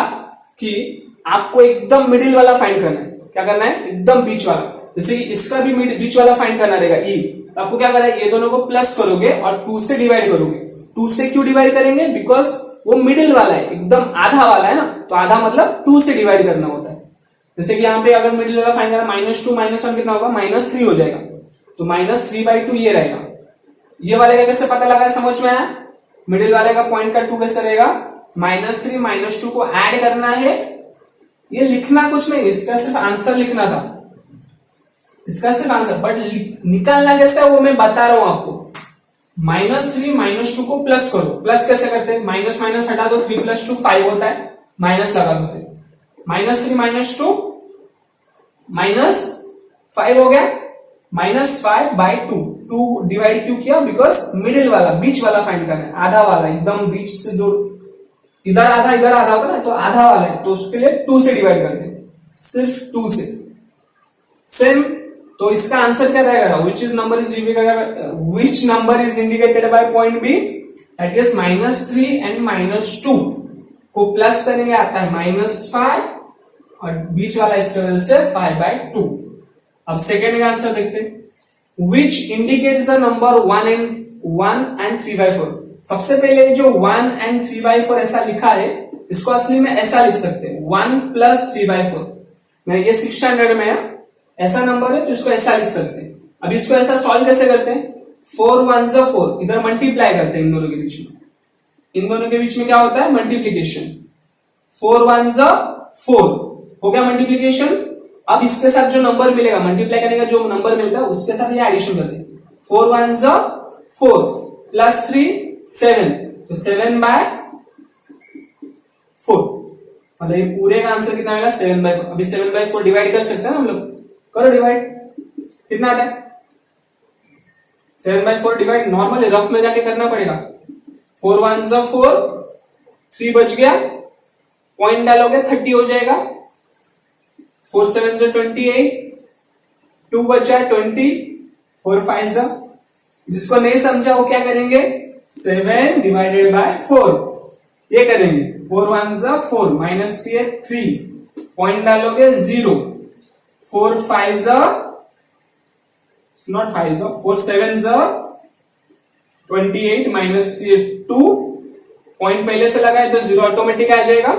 कि आपको एकदम मिडिल वाला फाइंड करना है, क्या करना है, एकदम बीच वाला, जैसे कि इसका भी बीच वाला फाइंड करना रहेगा ई, तो आपको क्या करना है, ये दोनों को प्लस करोगे और 2 से डिवाइड करोगे। 2 से क्यों डिवाइड करेंगे, बिकॉज वो मिडिल वाला है, एकदम आधा वाला है ना, तो आधा मतलब 2 से डिवाइड करना होता है। जैसे कि यहाँ पे अगर मिडिल वाला फाइंड करना, -2 -1 कितना होगा, -3 हो जाएगा, तो -3/2 ये रहेगा। ये वाले का कैसे पता लगा, समझ में आया, मिडिल वाले का पॉइंट का 2 कैसे रहेगा, -3 -2 को ऐड करना है। ये लिखना कुछ नहीं, इसका सिर्फ आंसर लिखना था, इसका सिर्फ आंसर, बट निकालना कैसे है वो मैं बता रहा हूं आपको। -3 -2 को प्लस करो, प्लस कैसे करते हैं, माइनस माइनस हटा दो, 3 + 2 5 होता है, माइनस लगा दो, फिर -3 -2 -5 हो गया, -5/2। 2 डिवाइड क्यों किया, बिकॉज मिडिल वाला, बीच वाला फाइंड करना है, आधा वाला, एकदम बीच से जो इधर आधा होता है ना, तो आधा वाला है, तो उसके लिए 2 से डिवाइड करते हैं, सिर्फ 2 से। सेम, तो इसका आंसर क्या रहेगा, which number is indicated by point B, that is -3 and -2 को प्लस करेंगे, आता है -5 और बीच वाला इसके वजह से 5/2। अब सेकेंड का आंसर देखते हैं, विच इंडिकेट्स द नंबर 1 and 3/4। सबसे पहले जो 1 and 3/4 ऐसा लिखा है, इसको असली में ऐसा लिख सकते हैं, 1 + 3/4। मैं ये 6th स्टैंडर्ड में है, ऐसा नंबर है तो इसको ऐसा लिख सकते हैं। अब इसको ऐसा सॉल्व कैसे करते हैं, 4 1s 4, इधर मल्टीप्लाई करते हैं इन दोनों के बीच में। इन दोनों के बीच में क्या होता है, मल्टीप्लीकेशन। 4 1s 4 हो गया मल्टीप्लीकेशन। अब इसके साथ जो नंबर मिलेगा, मल्टीप्लाई करने का जो नंबर मिलता है उसके साथ ये एडिशन करते हैं, 4 1s 4 + 3 7, तो 7/4, मतलब ये पूरे का आंसर कितना आएगा, 7/4। अभी 7/4 डिवाइड कर सकते हैं ना हम लोग, करो डिवाइड, कितना आता है, 7/4 डिवाइड नॉर्मल रफ में जाके करना पड़ेगा। 4 1s 4, 3 बच गया, पॉइंट डालोगे 30 हो जाएगा, 4 7s 28, 2 बचा 20, 4 5s, जिसको नहीं समझा वो क्या करेंगे, 7 / 4 ये करेंगे, 4 1s 4, -3, पॉइंट डालोगे 0, 4 5s not 5s, 4 7s 28, -2, point पहले से लगाए तो 0 ऑटोमेटिक आ जाएगा,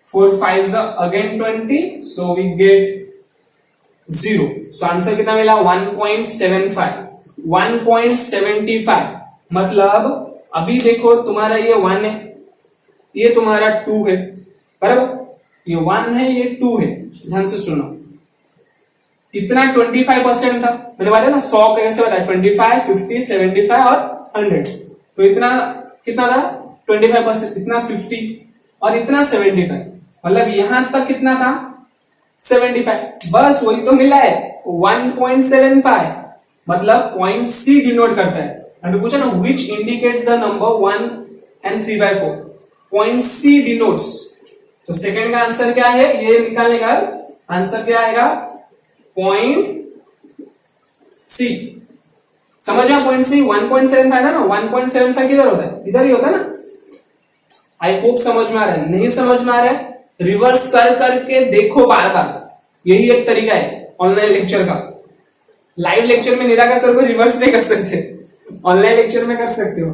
4 5s again 20, so we get 0। so answer कितना मिला, 1.75। 1.75 मतलब अभी देखो तुम्हारा ये 1 है, ये तुम्हारा 2 है, बराबर, ये 1 है, ये 2 है। ध्यान से सुनो, इतना 25% था, मैंने बताया ना 100 कैसे बताया, 25 50 75 और 100, तो इतना कितना था 25%, इतना 50 और इतना 75, मतलब यहां तक कितना था 75, बस वही तो मिला है 1.75, मतलब पॉइंट सी डिनोट करता है। अभी पूछा ना, which indicates the number 1 and 3/4, point C denotes, तो सेकंड का आंसर क्या है, ये निकालने का आंसर क्या आएगा, पॉइंट सी। समझ गया, पॉइंट सी 1.75 है ना, 1.75 किधर होता है, इधर ही होता है ना। आई होप समझ में आ रहा है, नहीं समझ में आ रहा है रिवर्स कर करके देखो बार बार, यही एक तरीका है ऑनलाइन लेक्चर का। लाइव लेक्चर में निराकर सर को रिवर्स नहीं कर सकते, ऑनलाइन लेक्चर में कर सकते हो।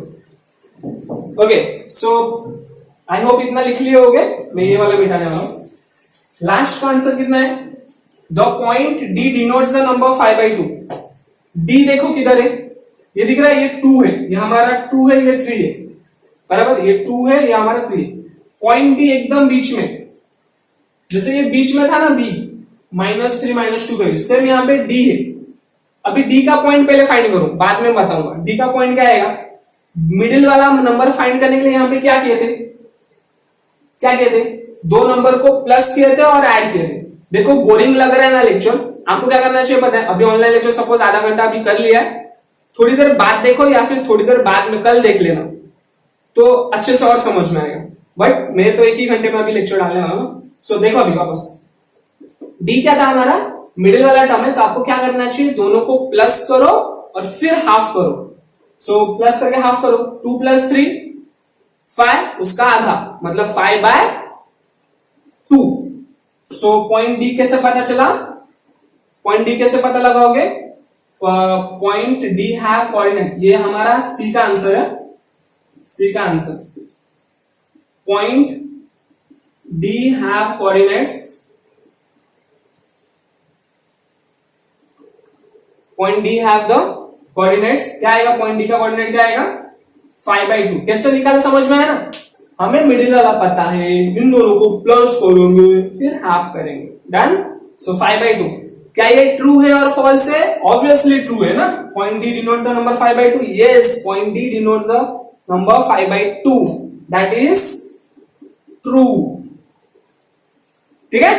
ओके, सो आई होप इतना लिख लिए होगे। मैं ये वाला मिटाने वाला हूं। लास्ट का आंसर कितना है? The point D denotes the number 5/2। D देखो किधर है, ये दिख रहा है, ये 2 है, ये हमारा 2 है, ये 3 है, बराबर। ये 2 है, ये हमारा 3 है। पॉइंट डी एकदम बीच में, जैसे ये बीच में था ना बी, -3 -2 का सेम यहाँ पे डी है। अभी डी का पॉइंट पहले फाइंड करो, बाद में बताऊंगा। डी का पॉइंट क्या आएगा? मिडिल वाला नंबर फाइंड करने के लिए यहाँ पे क्या किए थे? क्या किए थे? दो नंबर को प्लस किए थे और ऐड किए थे। देखो बोरिंग लग रहा है ना लेक्चर, आपको क्या करना चाहिए पता है? अभी ऑनलाइन लेक्चर सपोज आधा घंटा अभी कर लिया है, थोड़ी देर बाद देखो या फिर थोड़ी देर बाद में कल देख लेना, तो अच्छे से और समझ में आएगा। बट मैं तो एक ही घंटे में अभी लेक्चर डालने वाला हूं। सो देखो अभी वापस, डी क्या था हमारा? मिडिल वाला टर्म है, तो आपको क्या करना चाहिए? दोनों को प्लस करो और फिर हाफ करो। सो प्लस करके हाफ करो, 2 + 3 5, उसका आधा मतलब 5/2। सो पॉइंट डी कैसे पता चला? पॉइंट डी कैसे पता लगाओगे? पॉइंट डी हैव कोऑर्डिनेट, ये हमारा सी का आंसर है। सी का answer, point D have coordinates, point D have the coordinates. क्या आएगा? पॉइंट डी का कोऑर्डिनेट क्या आएगा? 5/2। कैसे निकाला समझ में आया ना? हमें मिडिल वाला पता है, इन दोनों को प्लस करेंगे फिर हाफ करेंगे, डन। सो 5/2। क्या ये ट्रू है और फॉल्स है? ऑब्वियसली ट्रू है ना। Point D denote the number 5/2। Yes, point D denotes the number 5/2, that is true. ठीक है।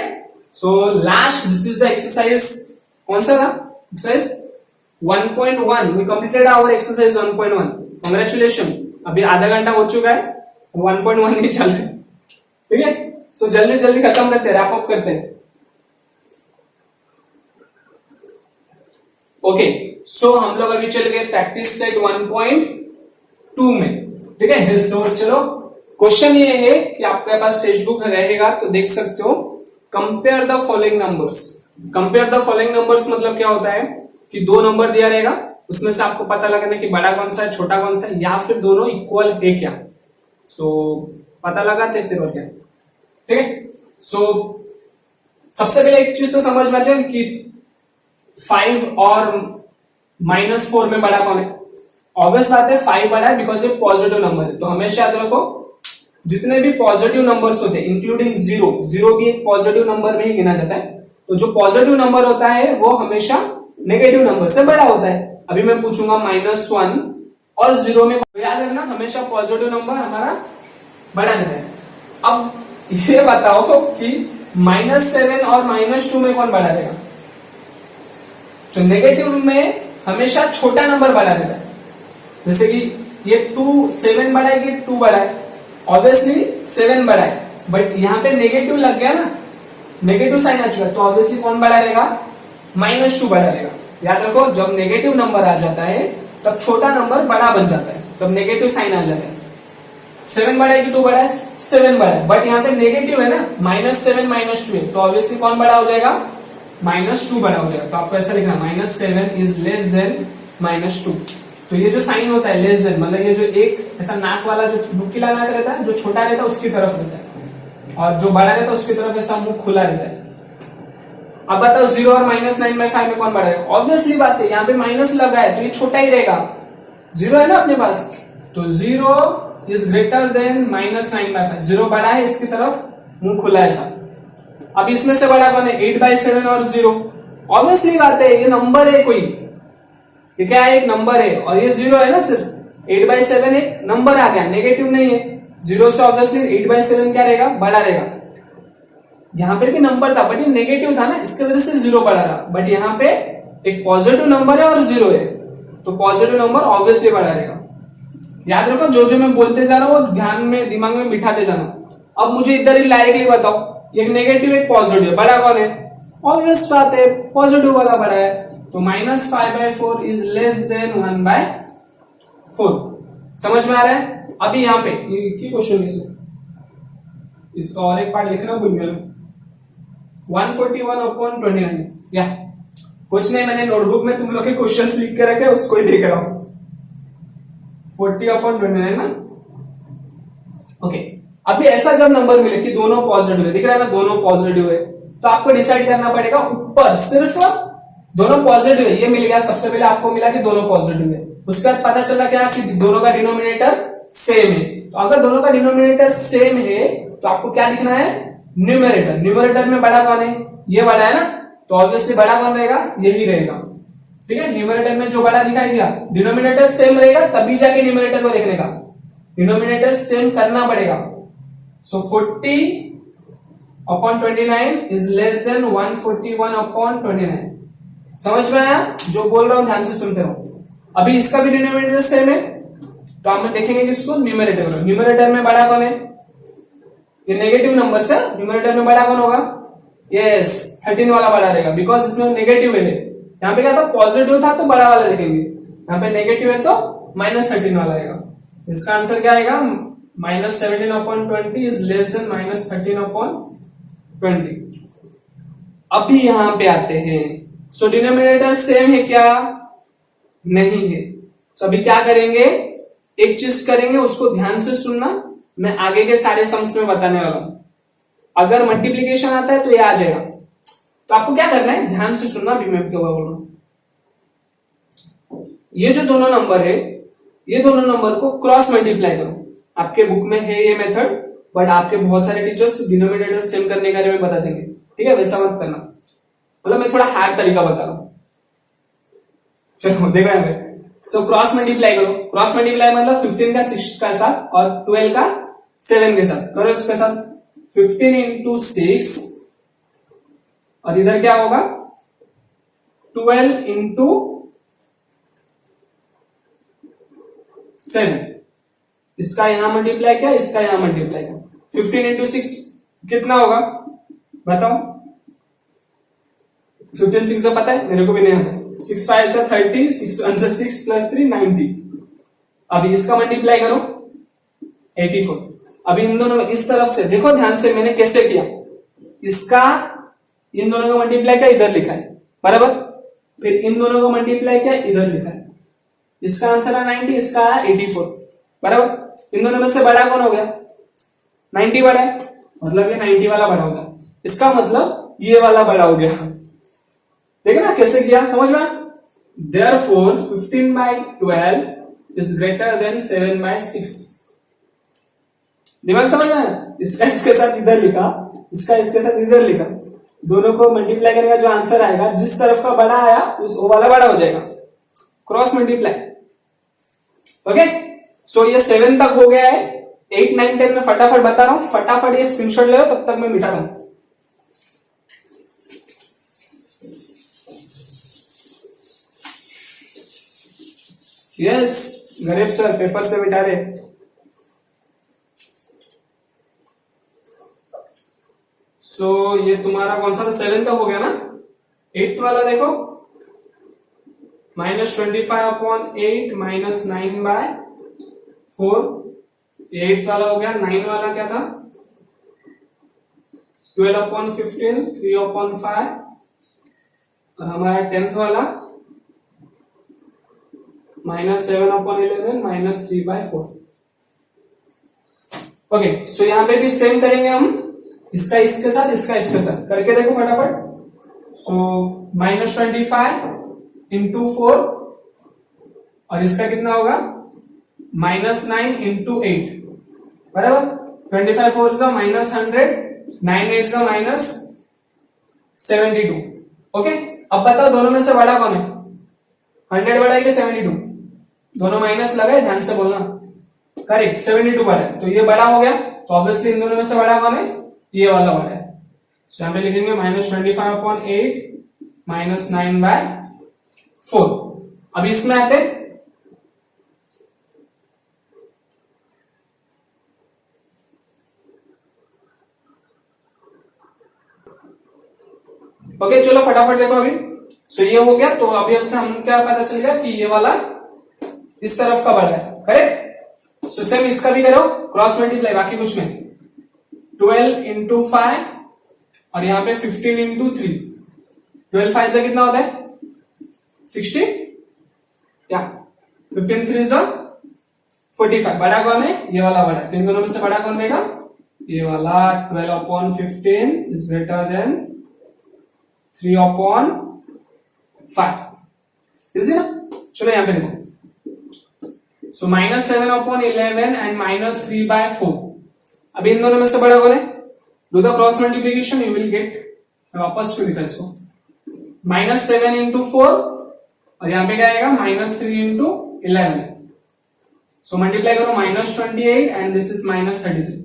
So last, this is the exercise. कौन सा था exercise? 1.1। We completed our exercise 1.1। Congratulation. अभी आधा घंटा हो चुका है, 1.1 नहीं चल रहे। ठीक है। सो जल्दी जल्दी खत्म करते हैं, रैप अप करते हैं। ओके, सो हम लोग अभी चल गए प्रैक्टिस सेट 1.2 में। ठीक है। सो चलो, क्वेश्चन ये है कि आपके पास टेक्स्ट बुक रहेगा तो देख सकते हो। Compare the following numbers. Compare the following numbers मतलब क्या होता है कि दो नंबर दिया रहेगा, उसमें से आपको पता लगना कि बड़ा कौन सा है, छोटा कौन सा है, या फिर दोनों इक्वल है क्या। सो पता लगाते फिर और क्या। ठीक है। सो सबसे पहले एक चीज तो समझ में आती है कि 5 और -4 में बड़ा कौन है। ऑब्वियस बात है 5 बड़ा है, बिकॉज ये पॉजिटिव नंबर है। तो हमेशा याद रखो, जितने भी पॉजिटिव नंबर्स होते हैं इंक्लूडिंग जीरो, जीरो भी एक पॉजिटिव नंबर में ही गिना जाता है। तो जो पॉजिटिव नंबर होता है वो हमेशा नेगेटिव नंबर से बड़ा होता है। अभी मैं पूछूंगा -1 और 0 में, याद रखना हमेशा पॉजिटिव नंबर हमारा बड़ा रहता है। अब ये बताओ कि -7 और -2 में कौन बड़ा रहेगा? जो नेगेटिव में हमेशा छोटा नंबर बड़ा रहता है। जैसे कि ये 7 बड़ा है कि 2 बड़ा है? ऑब्वियसली 7 बड़ा है, बट यहाँ पे नेगेटिव लग गया ना, नेगेटिव साइन आ चुका, तो ऑब्वियसली कौन बड़ा रहेगा? -2 बड़ा रहेगा। याद रखो, जब नेगेटिव नंबर आ जाता है तब छोटा नंबर बड़ा बन जाता है, तब नेगेटिव साइन आ जाता है। 7 बड़ा है कि 2 बड़ा है? 7 बड़ा है, बट यहाँ पे नेगेटिव है ना, -7 -2 है, तो ऑब्वियसली कौन बड़ा हो जाएगा? -2 बड़ा हो जाएगा। तो आपको ऐसा लिखना, -7 इज लेस देन -2। तो ये जो साइन होता है लेस देन, मतलब ये जो एक ऐसा नाक वाला जो नुकीला नाक रहता है, जो छोटा रहता है उसकी तरफ रहता है, और जो बड़ा रहता है उसकी तरफ ऐसा मुंह खुला रहता है। अब बताओ 0 और -9/5 में कौन बड़ा है? ऑब्वियसली बात है, यहाँ पे माइनस लगा है तो ये छोटा ही रहेगा। 0 है ना अपने पास, तो 0 इज ग्रेटर देन -9/5। 0 बड़ा है, इसकी तरफ मुंह खुला है ऐसा। अब इसमें से बड़ा कौन है? 8/7 और 0। ऑब्वियसली बात है, ये नंबर है कोई, ये क्या है? एक नंबर है, और ये 0 है ना सिर्फ। 8/7 एक नंबर आ गया, नेगेटिव नहीं है। 0 से ऑब्वियसली 8/7 क्या रहेगा? बड़ा रहेगा। यहाँ पे भी नंबर था बट ये नेगेटिव था ना, इसके वजह से 0 बड़ा रहा। बट यहाँ पे एक पॉजिटिव नंबर है और 0 है, तो पॉजिटिव नंबर ऑब्वियसली बड़ा रहेगा। याद रखो, जो जो मैं बोलते जा रहा हूँ वो ध्यान में, दिमाग में बिठाते जाना। अब मुझे इधर ही डायरेक्टली बताओ, एक नेगेटिव एक पॉजिटिव, बड़ा कौन है? ऑब्वियस बात है, पॉजिटिव वाला बड़ा है। तो -5/4 इज लेस देन 1/4। समझ में आ रहा है? अभी यहाँ पे क्वेश्चन इसका और एक पार्ट लिखना भूल गया, 141/29। या कुछ नहीं, मैंने नोटबुक में तुम लोग के क्वेश्चंस लिख के रखे, उसको ही देख रहा हूं। 40/29 ना। ओके, अभी ऐसा जब नंबर मिले कि दोनों पॉजिटिव है, दिख रहा है ना, दोनों पॉजिटिव है, तो आपको डिसाइड करना पड़ेगा ऊपर सिर्फ दोनों पॉजिटिव है, ये मिल गया, सबसे पहले आपको मिला कि दोनों पॉजिटिव है, उसके बाद पता चला क्या कि दोनों का डिनोमिनेटर सेम है। तो अगर दोनों का डिनोमिनेटर सेम है तो आपको क्या लिखना है, न्यूमरेटर। न्यूमरेटर में बड़ा कौन है, ये बड़ा है ना, तो ऑब्वियसली बड़ा कौन रहेगा, यही रहेगा। ठीक है, न्यूमरेटर में जो बड़ा दिखाई दिया, डिनोमिनेटर सेम रहेगा तभी जाके न्यूमरेटर को देखने का, डिनोमिनेटर सेम करना पड़ेगा। सो 40/29 इज लेस देन 141/29। समझ में आया, जो बोल रहा हूं ध्यान से सुनते रहो। अभी इसका भी डिनोमिनेटर सेम है, तो हम देखेंगे किसको, न्यूमरेटर को। न्यूमरेटर में बड़ा कौन है, ये नेगेटिव नंबर से, न्यूमरेटर में बड़ा कौन होगा, यस 13 वाला बड़ा रहेगा, बिकॉज इसमें नेगेटिव है। यहाँ पे क्या था, पॉजिटिव था तो बड़ा वाला लिखेंगे, यहाँ पे नेगेटिव है तो -13 वाला रहेगा। इसका आंसर क्या आएगा, -17/20 इज लेस देन -13/20। अभी यहां पे आते हैं, सो डिनोमिनेटर सेम है क्या, नहीं है। तो अभी क्या करेंगे, एक चीज करेंगे, उसको ध्यान से सुनना, मैं आगे के सारे सम्स में बताने वाला हूं। अगर मल्टीप्लीकेशन आता है तो ये आ जाएगा, तो आपको क्या करना है, ध्यान से सुनना, भी मैं क्या बोल रहा हूं। ये जो दोनों नंबर है, ये दोनों नंबर को क्रॉस मल्टीप्लाई करो। आपके बुक में है ये मेथड, बट आपके बहुत सारे टीचर्स डिनोमिनेटर सेम करने के बारे में बता देंगे, ठीक है, वैसा मत करना, मतलब मैं थोड़ा हार्ड तरीका बता रहा हूं। चलो देखो यहाँ पे, सो क्रॉस मल्टीप्लाई करो। क्रॉस मल्टीप्लाई मतलब 15 का 6 का साथ और 12 का 7 के साथ करो। इसके साथ 15 इंटू 6 और इधर क्या होगा, 12 इंटू 7। इसका यहां मल्टीप्लाई किया, इसका यहां मल्टीप्लाई किया, 15 इंटू 6 कितना होगा बताओ। 15 6 से पता है, मेरे को भी नहीं आता। 6 5 से 30, 6 आंसर 6 + 3 90। अभी इसका मल्टीप्लाई करो 84। अभी इन दोनों इस तरफ से देखो ध्यान से, मैंने कैसे किया, इसका इन दोनों का मल्टीप्लाई किया, इधर लिखा है बराबर, फिर इन दोनों को मल्टीप्लाई किया, इधर लिखा है। इसका आंसर है 90, इसका है 84 बराबर। इन दोनों में से बड़ा कौन हो गया, 90 बड़ा है, मतलब ये 90 वाला बड़ा हो गया, इसका मतलब ये वाला बड़ा हो गया। देखो ना कैसे किया, समझ में। Therefore 15/12 is greater than 7/6। दिमाग समझ में, इसका इसके साथ इधर लिखा, इसका इसके साथ इधर लिखा, दोनों को मल्टीप्लाई करेगा, जो आंसर आएगा जिस तरफ का बड़ा आया उस वो वाला बड़ा हो जाएगा, क्रॉस मल्टीप्लाई। ओके, सो ये 7 तक हो गया है। 8 9 10 में फटाफट बता रहा हूं, फटाफट ये स्क्रीनशॉट ले लो, तब तक मैं मिटा रहा हूं। यस गरीब सर, पेपर से मिटा रहे। सो ये तुम्हारा कौन सा था, 7 तक हो गया ना। 8th वाला देखो, -25/8 -9/4। 8th वाला हो गया। 9 वाला क्या था, 12/15 3/5। और हमारा 10th वाला -7/11 -3/4। ओके, सो यहां पे भी सेम करेंगे हम, इसका इसके साथ, इसका इसके साथ करके देखो फटाफट। सो -25 इंटू 4 और इसका कितना होगा, -9 इंटू 8 बराबर। 25 4 is -100, 9 8 is -72। ओके, अब बताओ दोनों में से बड़ा कौन है, 100 बड़ा है कि 72? दोनों माइनस लगाए, ध्यान से बोलना। करेक्ट, 72 बड़ा है, तो ये बड़ा हो गया। तो ऑब्वियसली इन दोनों में से बड़ा कौन है, ये वाला बड़ा है। तो यहां पे लिखेंगे -25/8 -9/4। अब इसमें आते, ओके चलो फटाफट देखो अभी। सो ये हो गया, तो अभी से हम क्या पता चल गया कि ये वाला इस तरफ का बड़ा है, करेक्ट। सो सेम इसका भी करो, क्रॉस मल्टीप्लाई, बाकी कुछ नहीं। 12 इंटू 5 और यहाँ पे 15 इंटू 3। 12 5 से कितना होता है, 60 या 15 3 से 45 बड़ा कौन है? ये वाला बड़ा। तो इन दोनों में से बड़ा कौन रहेगा? ये वाला 12/15 इज ग्रेटर देन 3/5। इजी ना? चलो यहाँ पे देखो। सो -7/11 एंड -3/4। अभी इन दोनों में से बड़ा कौन है? Do the cross multiplication, you will get. वापस क्यों लिखा इसको? -7 into 4 और यहाँ पे क्या आएगा? -3 into 11। सो मल्टीप्लाई करो, -28 एंड दिस इज -33।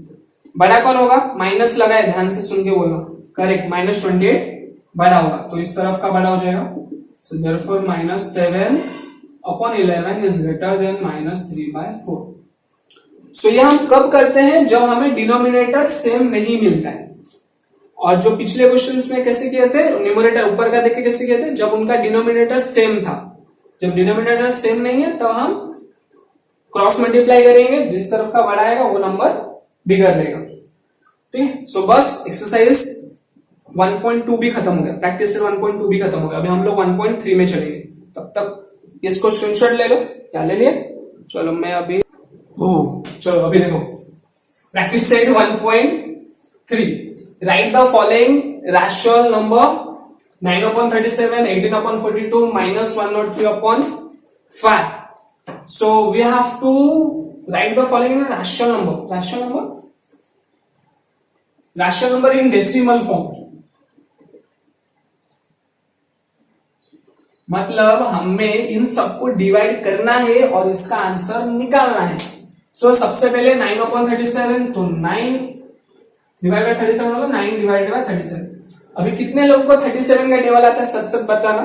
बड़ा कौन होगा? माइनस लगाए, ध्यान से सुन के बोलना। करेक्ट, -28 बड़ा होगा, तो इस तरफ का बड़ा हो जाएगा। So therefore -7/11 is greater than -3/4। सो ये हम कब करते हैं? जब हमें डिनोमिनेटर सेम नहीं मिलता है। और जो पिछले क्वेश्चंस में कैसे किए थे, न्यूमरेटर ऊपर का देख के कैसे किए थे? जब उनका डिनोमिनेटर सेम था। जब डिनोमिनेटर सेम नहीं है तो हम क्रॉस मल्टीप्लाई करेंगे, जिस तरफ का बड़ा आएगा वो नंबर बिगर रहेगा। ठीक है, सो बस एक्सरसाइज 1.2 भी खत्म हो गया, प्रैक्टिस से 1.2 भी खत्म हो गया। अभी हम लोग 1.3 में चलेंगे। तब तक इसको स्क्रीनशॉट ले लो। क्या ले लिए? चलो मैं अभी चलो अभी देखो, practice set 1.3। Right the following rational number 9/37, 18/42, -103/5. So we have to write the following rational number. Rational number in decimal form. मतलब हमें इन सबको डिवाइड करना है और इसका आंसर निकालना है। सो सबसे पहले 9/37, तो 9 डिवाइड बाय 37 होगा, 9 डिवाइड बाय 37। अभी कितने लोगों को 37 का टेबल आता है? सच बताना।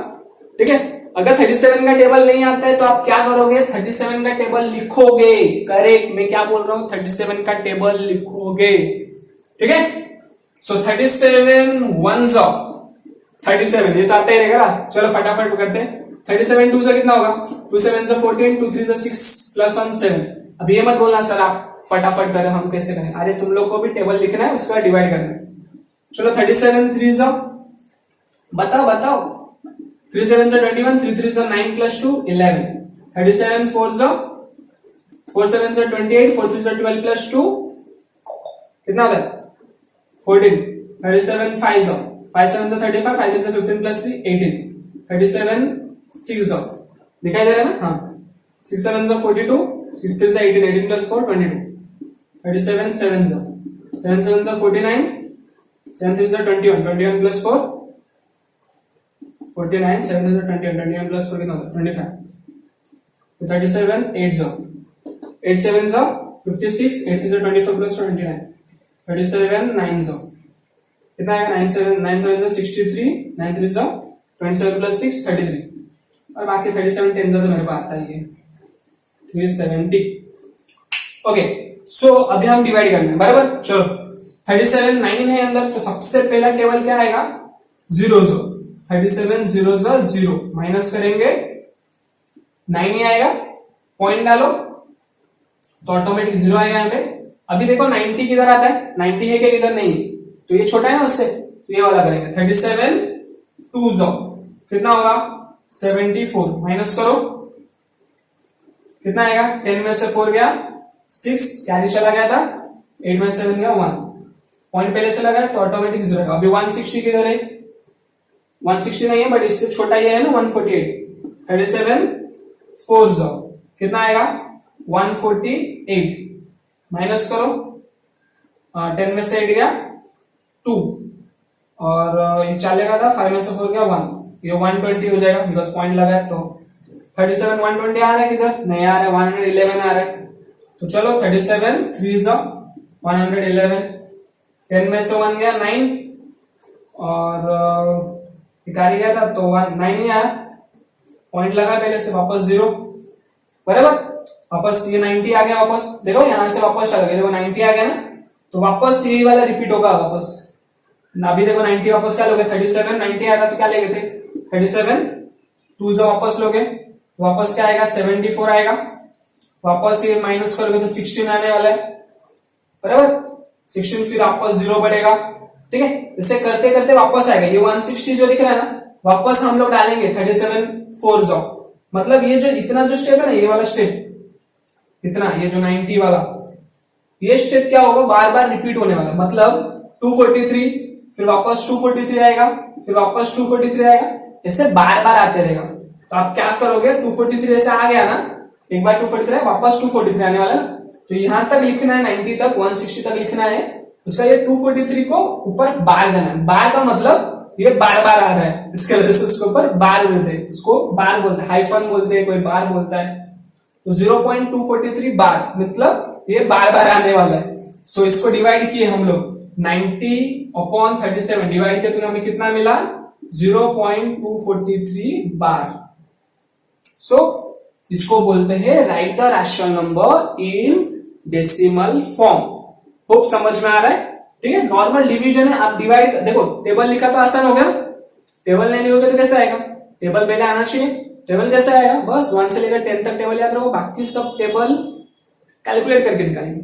ठीक है, अगर 37 का टेबल नहीं आता है तो आप क्या करोगे? 37 का टेबल लिखोगे। करेक्ट, मैं क्या बोल रहा हूं? 37 का टेबल लिखोगे। ठीक है, सो 37 1s 37, ये तो आता ही रहेगा। चलो फटाफट करते हैं। 37 2 से कितना होगा? 2 7 से 14, 2 3 से 6 प्लस 1 7। अब ये मत बोलना सर आप फटाफट करें, हम कैसे करें? अरे तुम लोग को भी टेबल लिखना है, उसका डिवाइड करना है। चलो 37 3 से बताओ 3 7 से 21, 3 3 से 9 प्लस 2 11। 37 4 7 से 28, 4 3 से 12 प्लस 2 कितना होता है? 14। 37 5 7 से 35, 5 से 15 प्लस 3 18। 37 6 दिखाई दे रहा है ना? हाँ, 6 7 से 42, 6 3 से 18, 18 प्लस 4 22। 37 7 7 7 से 49, 7 3 से 21, 21 प्लस 4 49, 7 से 21, 21 प्लस 4 कितना होता है? 25। 37 8 8 7 56, 8 3 से 24 प्लस 29। 37 9 कितना आएगा? 9 7 से 63, 9 3 से 27 प्लस 6 33, और बाकी 37 10 से तो मेरे पास आता ही है 370। ओके, सो अभी हम डिवाइड करना है, बराबर। चलो 37 9 है अंदर, तो सबसे पहला टेबल क्या आएगा? 0 37 0 0, माइनस करेंगे 9 ही आएगा, पॉइंट डालो तो ऑटोमेटिक 0 आएगा यहाँ पे। अभी देखो 90 किधर आता है? 90 है क्या? किधर नहीं, तो ये छोटा है ना उससे, तो ये वाला करेंगे। 37 2 कितना होगा? 74, माइनस करो कितना आएगा? 10 में से 4 गया 6, कैरी चला गया था, 8 में 7 गया 1, पॉइंट पहले से लगा तो ऑटोमेटिक 0 आएगा। अभी 160 किधर है? 160 नहीं है, बट इससे छोटा ही है ना, 148। 37 4 कितना आएगा? 148, माइनस करो 10 में से 8 गया 2, और ये चलेगा था 5 में से 4 गया 1, ये 120 हो जाएगा, बिकॉज पॉइंट लगा है। तो 37 120 आ रहा है, किधर नहीं आ रहा है, 111 आ रहा है। तो चलो 37 3 111, 10 में से 1 गया 9, और निकाली गया था तो 9 ही आया, पॉइंट लगा पहले से, वापस 0, बराबर। वापस ये 90 आ गया, वापस देखो यहां से वापस चला गया, देखो 90 आ गया ना, तो वापस यही वाला रिपीट होगा वापस। अभी देखो 90 वापस क्या लोगे? 37 90 आया तो क्या लेगे थे? 37 2 वापस लोगे, वापस क्या आएगा? 74 आएगा, वापस ये माइनस करोगे तो 16 आने वाला है, बराबर। 16 फिर वापस 0 बढ़ेगा, ठीक है। इसे करते करते वापस आएगा, ये 160 जो दिख रहा है ना, वापस हम लोग डालेंगे 37 4 मतलब ये जो इतना जो स्टेप है ना, ये वाला स्टेप, इतना, ये जो 90 वाला, ये स्टेप क्या होगा, बार बार रिपीट होने वाला, मतलब 243, फिर वापस 243 आएगा, फिर वापस 243 आएगा, ऐसे बार बार आते रहेगा। तो आप क्या करोगे, 243 ऐसे आ गया ना, एक बार 243 वापस 243 आने वाला ना, तो यहां तक लिखना है 90 तक, 160 तक लिखना है, उसका ये 243 को ऊपर बार देना है। बार का मतलब ये बार बार आ रहा है, इसके वजह से उसके ऊपर बार बोलते हैं, इसको बार बोलते हैं, हाइफन बोलते हैं, कोई बार बोलता है। तो 0.243 बार मतलब ये बार बार आने वाला है। सो इसको डिवाइड किए हम लोग 90/37 डिवाइड किया तो हमें कितना मिला, 0.243 बार। सो इसको बोलते हैं right the rational number in decimal form. Hope समझ में आ रहा है, ठीक है। नॉर्मल डिवीजन है, आप डिवाइड, देखो टेबल लिखा तो आसान हो गया, टेबल नहीं लिखोगे तो कैसे आएगा, टेबल पहले आना चाहिए। टेबल कैसे आएगा, बस 1 से लेकर 10 तक टेबल याद रखो, बाकी सब टेबल कैलकुलेट करके निकालेंगे।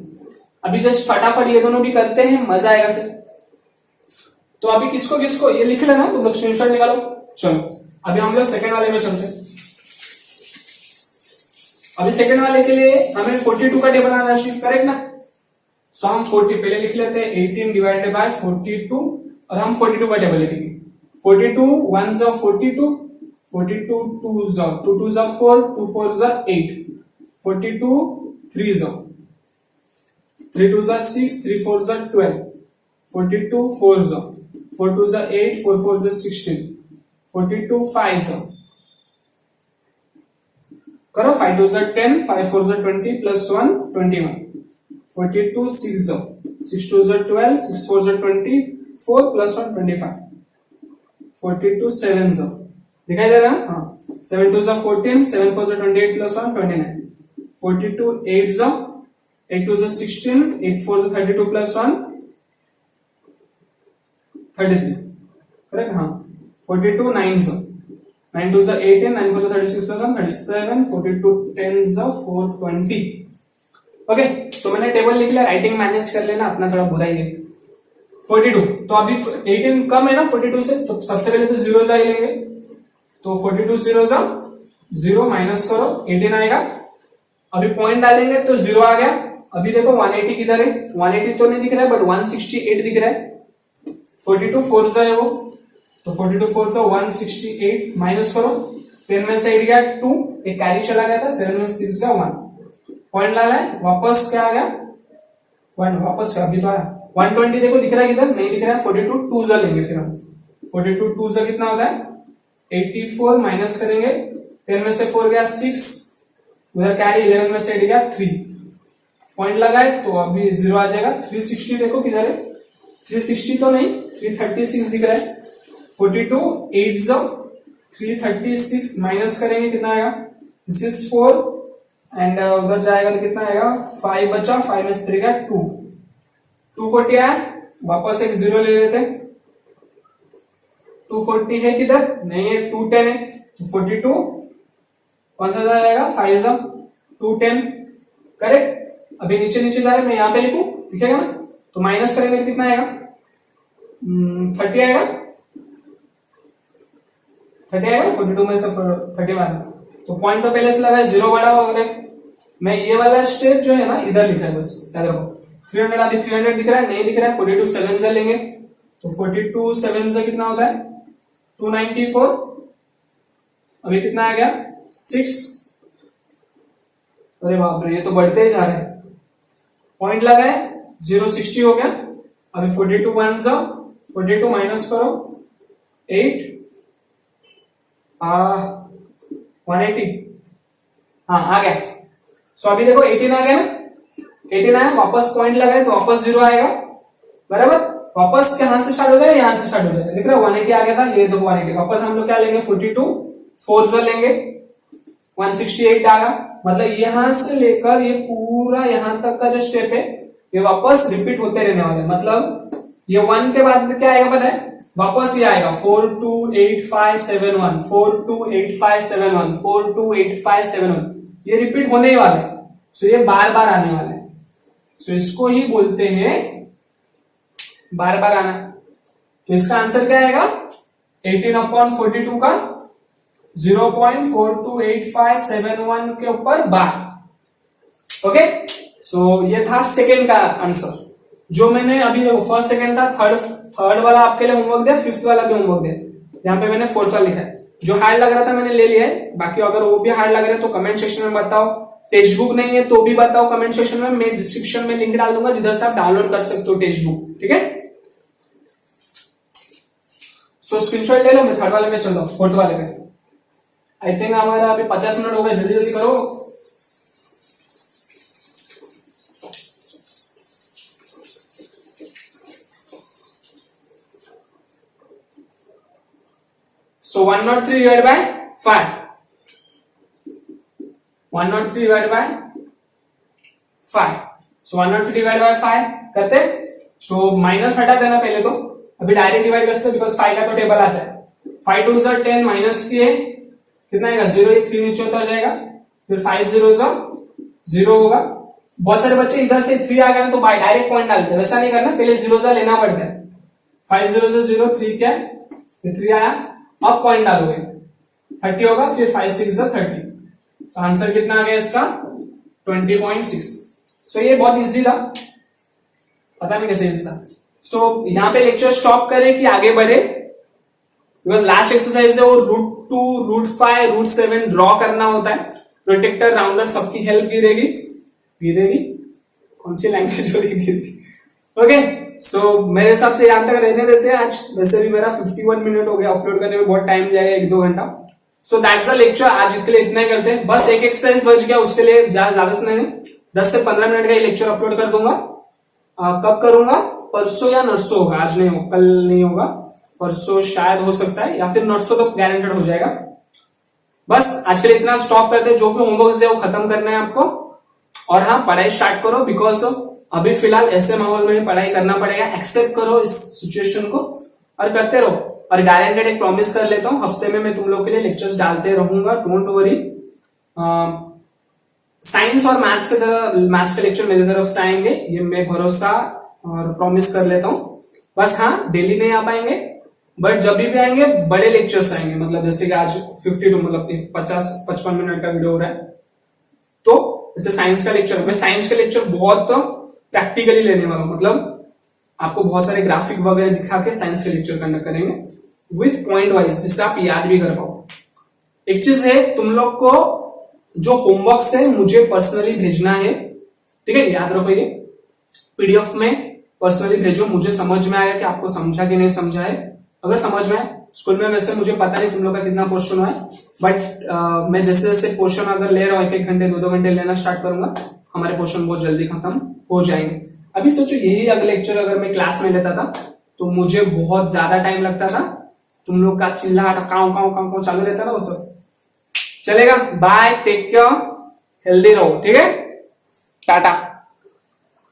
अभी जस्ट फटाफट ये दोनों भी करते हैं, मजा आएगा फिर। तो अभी किसको किसको ये लिख लेना, तुम लोग स्क्रीनशॉट निकालो। चलो अभी हम लोग सेकंड वाले में चलते हैं। अभी सेकंड वाले के लिए हमें 42 का टेबल आना चाहिए, करेक्ट ना। सो हम 40 पहले लिख लेते हैं, 18 डिवाइडेड बाय 42, और हम 42 का टेबल लिखेंगे। 42 1 जा 42, 42 2 जा 2 2 जा 4, 2 4 जा 8, 42 3 जा 3 2 जा 6, 3 4 जा 12, 42 4 जा 4 2 जा 8, 4 4 जा 16, 42 5 जा, करो 5 2 जा 10, 5 4 जा 20 प्लस 1 21, 42 6 जा 6 2 जा 12, 6 4 जा 24 प्लस 1 25, 42 7 जा, दिखाई दे रहा है, हाँ 7 2 जा 14, 7 4 जा 28 प्लस 1 29, 42 8 जा 8 2 जा 16, 8 4 जा 32 प्लस 1 33, करेक्ट, हाँ 42 9 जा 9 2 जा 18, 9 4 जा 36 प्लस 1 37, 42 10 जा 420। ओके, सो मैंने टेबल लिख लिया, राइटिंग मैनेज कर लेना अपना, थोड़ा बुरा ही है। 42, तो अभी 18 कम है ना 42 से, तो सबसे पहले तो 0 जा ही लेंगे, तो 42 0 जा 0 माइनस करो 18 आएगा, अभी पॉइंट डालेंगे तो 0 आ गया। अभी देखो 180 किधर है, 180 तो नहीं दिख रहा है बट 168 दिख रहा है, 42 4 जा है वो, तो 42 4 जा 168 माइनस करो, 10 में से 8 गया 2, एक कैरी चला गया था, 7 में 6 गया 1, पॉइंट डाला है, वापस क्या आ गया 1, वापस क्या अभी तो आया 120, देखो दिख रहा है किधर, नहीं दिख रहा है, 42 2 जा लेंगे, फिर हम 42 2 जा कितना होता है 84 माइनस करेंगे, 10 में से 4 गया 6, उधर कैरी 11 में से 8 गया 3, पॉइंट लगाए तो अभी 0 आ जाएगा। 360 देखो किधर है, 360 तो नहीं 336 दिख रहा है, 42 8 जा 336 माइनस करेंगे कितना आएगा, दिस इज 4 एंड उधर जाएगा तो कितना आएगा 5 बचा, 5 में से 3 गया 2, 240 आया, वापस एक 0 ले लेते हैं, 240 है किधर, नहीं है 210 है, तो 42 कौन सा जाएगा 5 जा 210, करेक्ट। अभी नीचे नीचे जा रहे, मैं यहां पे लिखूं, दिखेगा ना, तो माइनस करेंगे तो कितना आएगा 30 आएगा, 30 आएगा, 42 में से 30 मारना, तो पॉइंट तो पहले से लगा है, 0 बड़ा हो गया। मैं ये वाला स्टेप जो है ना इधर लिखा है, बस याद रखो 300, अभी 300 दिख रहा है, नहीं दिख रहा है, 42 7 से लेंगे, तो 42 7 से कितना होता है 294, अभी कितना आ गया 6, अरे बाप रे ये तो बढ़ते ही जा रहे हैं, पॉइंट लगाए 060 हो गया, अभी 42 1 जा 42 माइनस करो 8 180, हाँ आ गया। सो अभी देखो 18 आ गया ना, 18 आया, वापस पॉइंट लगाए तो वापस 0 आएगा, बराबर, वापस कहां से स्टार्ट हो जाएगा, यहां से स्टार्ट हो जाएगा, दिख रहा है 180 आ गया था, ये देखो 180, वापस हम लोग क्या लेंगे 42 4 जो लेंगे 168 आएगा, मतलब यहां से लेकर ये पूरा यहां तक का जो स्टेप है ये वापस रिपीट होते रहने वाला है, मतलब ये 1 के बाद क्या आएगा पता है, वापस ये आएगा 428571, 428571, 428571, ये रिपीट होने ही वाला है, सो ये बार बार आने वाला है, सो इसको ही बोलते हैं बार बार आना। तो इसका आंसर क्या आएगा 18/42 का 0.428571 के ऊपर बार, ओके, सो ये था सेकेंड का आंसर। जो मैंने अभी फर्स्ट सेकेंड था, थर्ड वाला आपके लिए होमवर्क दिया, फिफ्थ वाला भी होमवर्क दिया, यहाँ पे मैंने फोर्थ वाला लिखा है। जो हार्ड लग रहा था मैंने ले लिया है, बाकी अगर वो भी हार्ड लग रहा है तो कमेंट सेक्शन में बताओ। टेक्स्ट बुक नहीं है तो भी बताओ कमेंट सेक्शन में, मैं डिस्क्रिप्शन में लिंक डाल दूंगा जिधर से आप डाउनलोड कर सकते हो टेक्स्ट बुक, ठीक है। सो स्क्रीनशॉट ले लो, मैं थर्ड वाले में चलता हूँ, फोर्थ वाले में। आई थिंक हमारा अभी 50 मिनट हो गए, जल्दी जल्दी करो। So 103 divided by 5. 103 divided by 5. So 103 divided by 5 करते। So माइनस हटा देना पहले तो, अभी डायरेक्ट डिवाइड कर सकते बिकॉज 5 का तो टेबल आता है। 5 2 ज़ा 10 माइनस किए कितना आएगा 0, ये 3 नीचे उतर जाएगा, फिर 5 0 ज़ा 0 होगा। बहुत सारे बच्चे इधर से 3 आ गए तो बाय डायरेक्ट पॉइंट डालते हैं, वैसा नहीं करना, पहले 0 ज़ा लेना पड़ता है। 5 0 ज़ा 0, 3 क्या है, 3 आया, अब पॉइंट डालोगे 30 होगा, फिर 5 6 ज़ा 30, तो आंसर कितना आ गया इसका 20.6। सो ये बहुत इजी था, पता नहीं कैसे इजी था। सो यहाँ पे लेक्चर स्टॉप करें कि आगे बढ़े, बिकॉज लास्ट एक्सरसाइज है वो √2 √5 √7 ड्रॉ करना होता है। प्रोटेक्टर राउंडर सबकी हेल्प गिरेगी कौन सी लैंग्वेज गिरेगी। ओके, सो मेरे हिसाब से यहां तक रहने देते हैं आज, वैसे भी मेरा 51 मिनट हो गया, अपलोड करने में बहुत टाइम जाएगा, 1-2 घंटा। सो दैट्स द लेक्चर, आज इसके लिए इतना ही करते हैं। बस एक एक्सरसाइज बच गया, उसके लिए ज्यादा से नहीं 10 से 15 मिनट का ये लेक्चर अपलोड कर दूंगा। कब करूंगा, परसों या नरसों होगा, आज नहीं होगा, कल नहीं होगा, परसों शायद हो सकता है, या फिर नरसों तो गारंटेड हो जाएगा। बस आज के लिए इतना, स्टॉप करते हैं। जो भी होमवर्क है वो खत्म करना है आपको, और हाँ पढ़ाई स्टार्ट करो, बिकॉज अभी फिलहाल ऐसे माहौल में ही पढ़ाई करना पड़ेगा। एक्सेप्ट करो इस सिचुएशन को और करते रहो। और गारंटेड एक प्रॉमिस कर लेता हूँ, हफ्ते में मैं तुम लोग के लिए लेक्चर्स डालते रहूंगा, डोंट वरी। साइंस और मैथ्स के लेक्चर मेरी तरफ से आएंगे, ये मैं भरोसा और प्रॉमिस कर लेता हूँ। बस हाँ डेली नहीं आ पाएंगे, बट जब भी आएंगे बड़े लेक्चर्स आएंगे, मतलब जैसे कि आज 52 मतलब 50-55 मिनट का वीडियो हो रहा है, तो जैसे साइंस का लेक्चर, मैं साइंस का लेक्चर बहुत प्रैक्टिकली लेने वाला हूं, मतलब आपको बहुत सारे ग्राफिक वगैरह दिखा के साइंस के लेक्चर करना करेंगे विथ पॉइंट वाइज, जिससे आप याद भी कर पाओ। एक चीज है, तुम लोग को जो होमवर्क है मुझे पर्सनली भेजना है, ठीक है, याद रखो ये पीडीएफ में पर्सनली भेजो, मुझे समझ में आया कि आपको समझा कि नहीं समझा है। अगर समझ में आए, स्कूल में वैसे मुझे पता नहीं तुम लोग का कितना पोर्शन हुआ है, बट मैं जैसे जैसे पोर्शन अगर ले रहा हूँ 1-1 घंटे 2-2 घंटे लेना स्टार्ट करूंगा, हमारे पोर्शन बहुत जल्दी खत्म हो जाएंगे। अभी सोचो यही अगले लेक्चर अगर मैं क्लास में लेता था तो मुझे बहुत ज्यादा टाइम लगता था, तुम लोग का चिल्लाहट काव काव काव काव चालू रहता ना, वो सब चलेगा। बाय, टेक केयर, हेल्दी रहो, ठीक है, टाटा।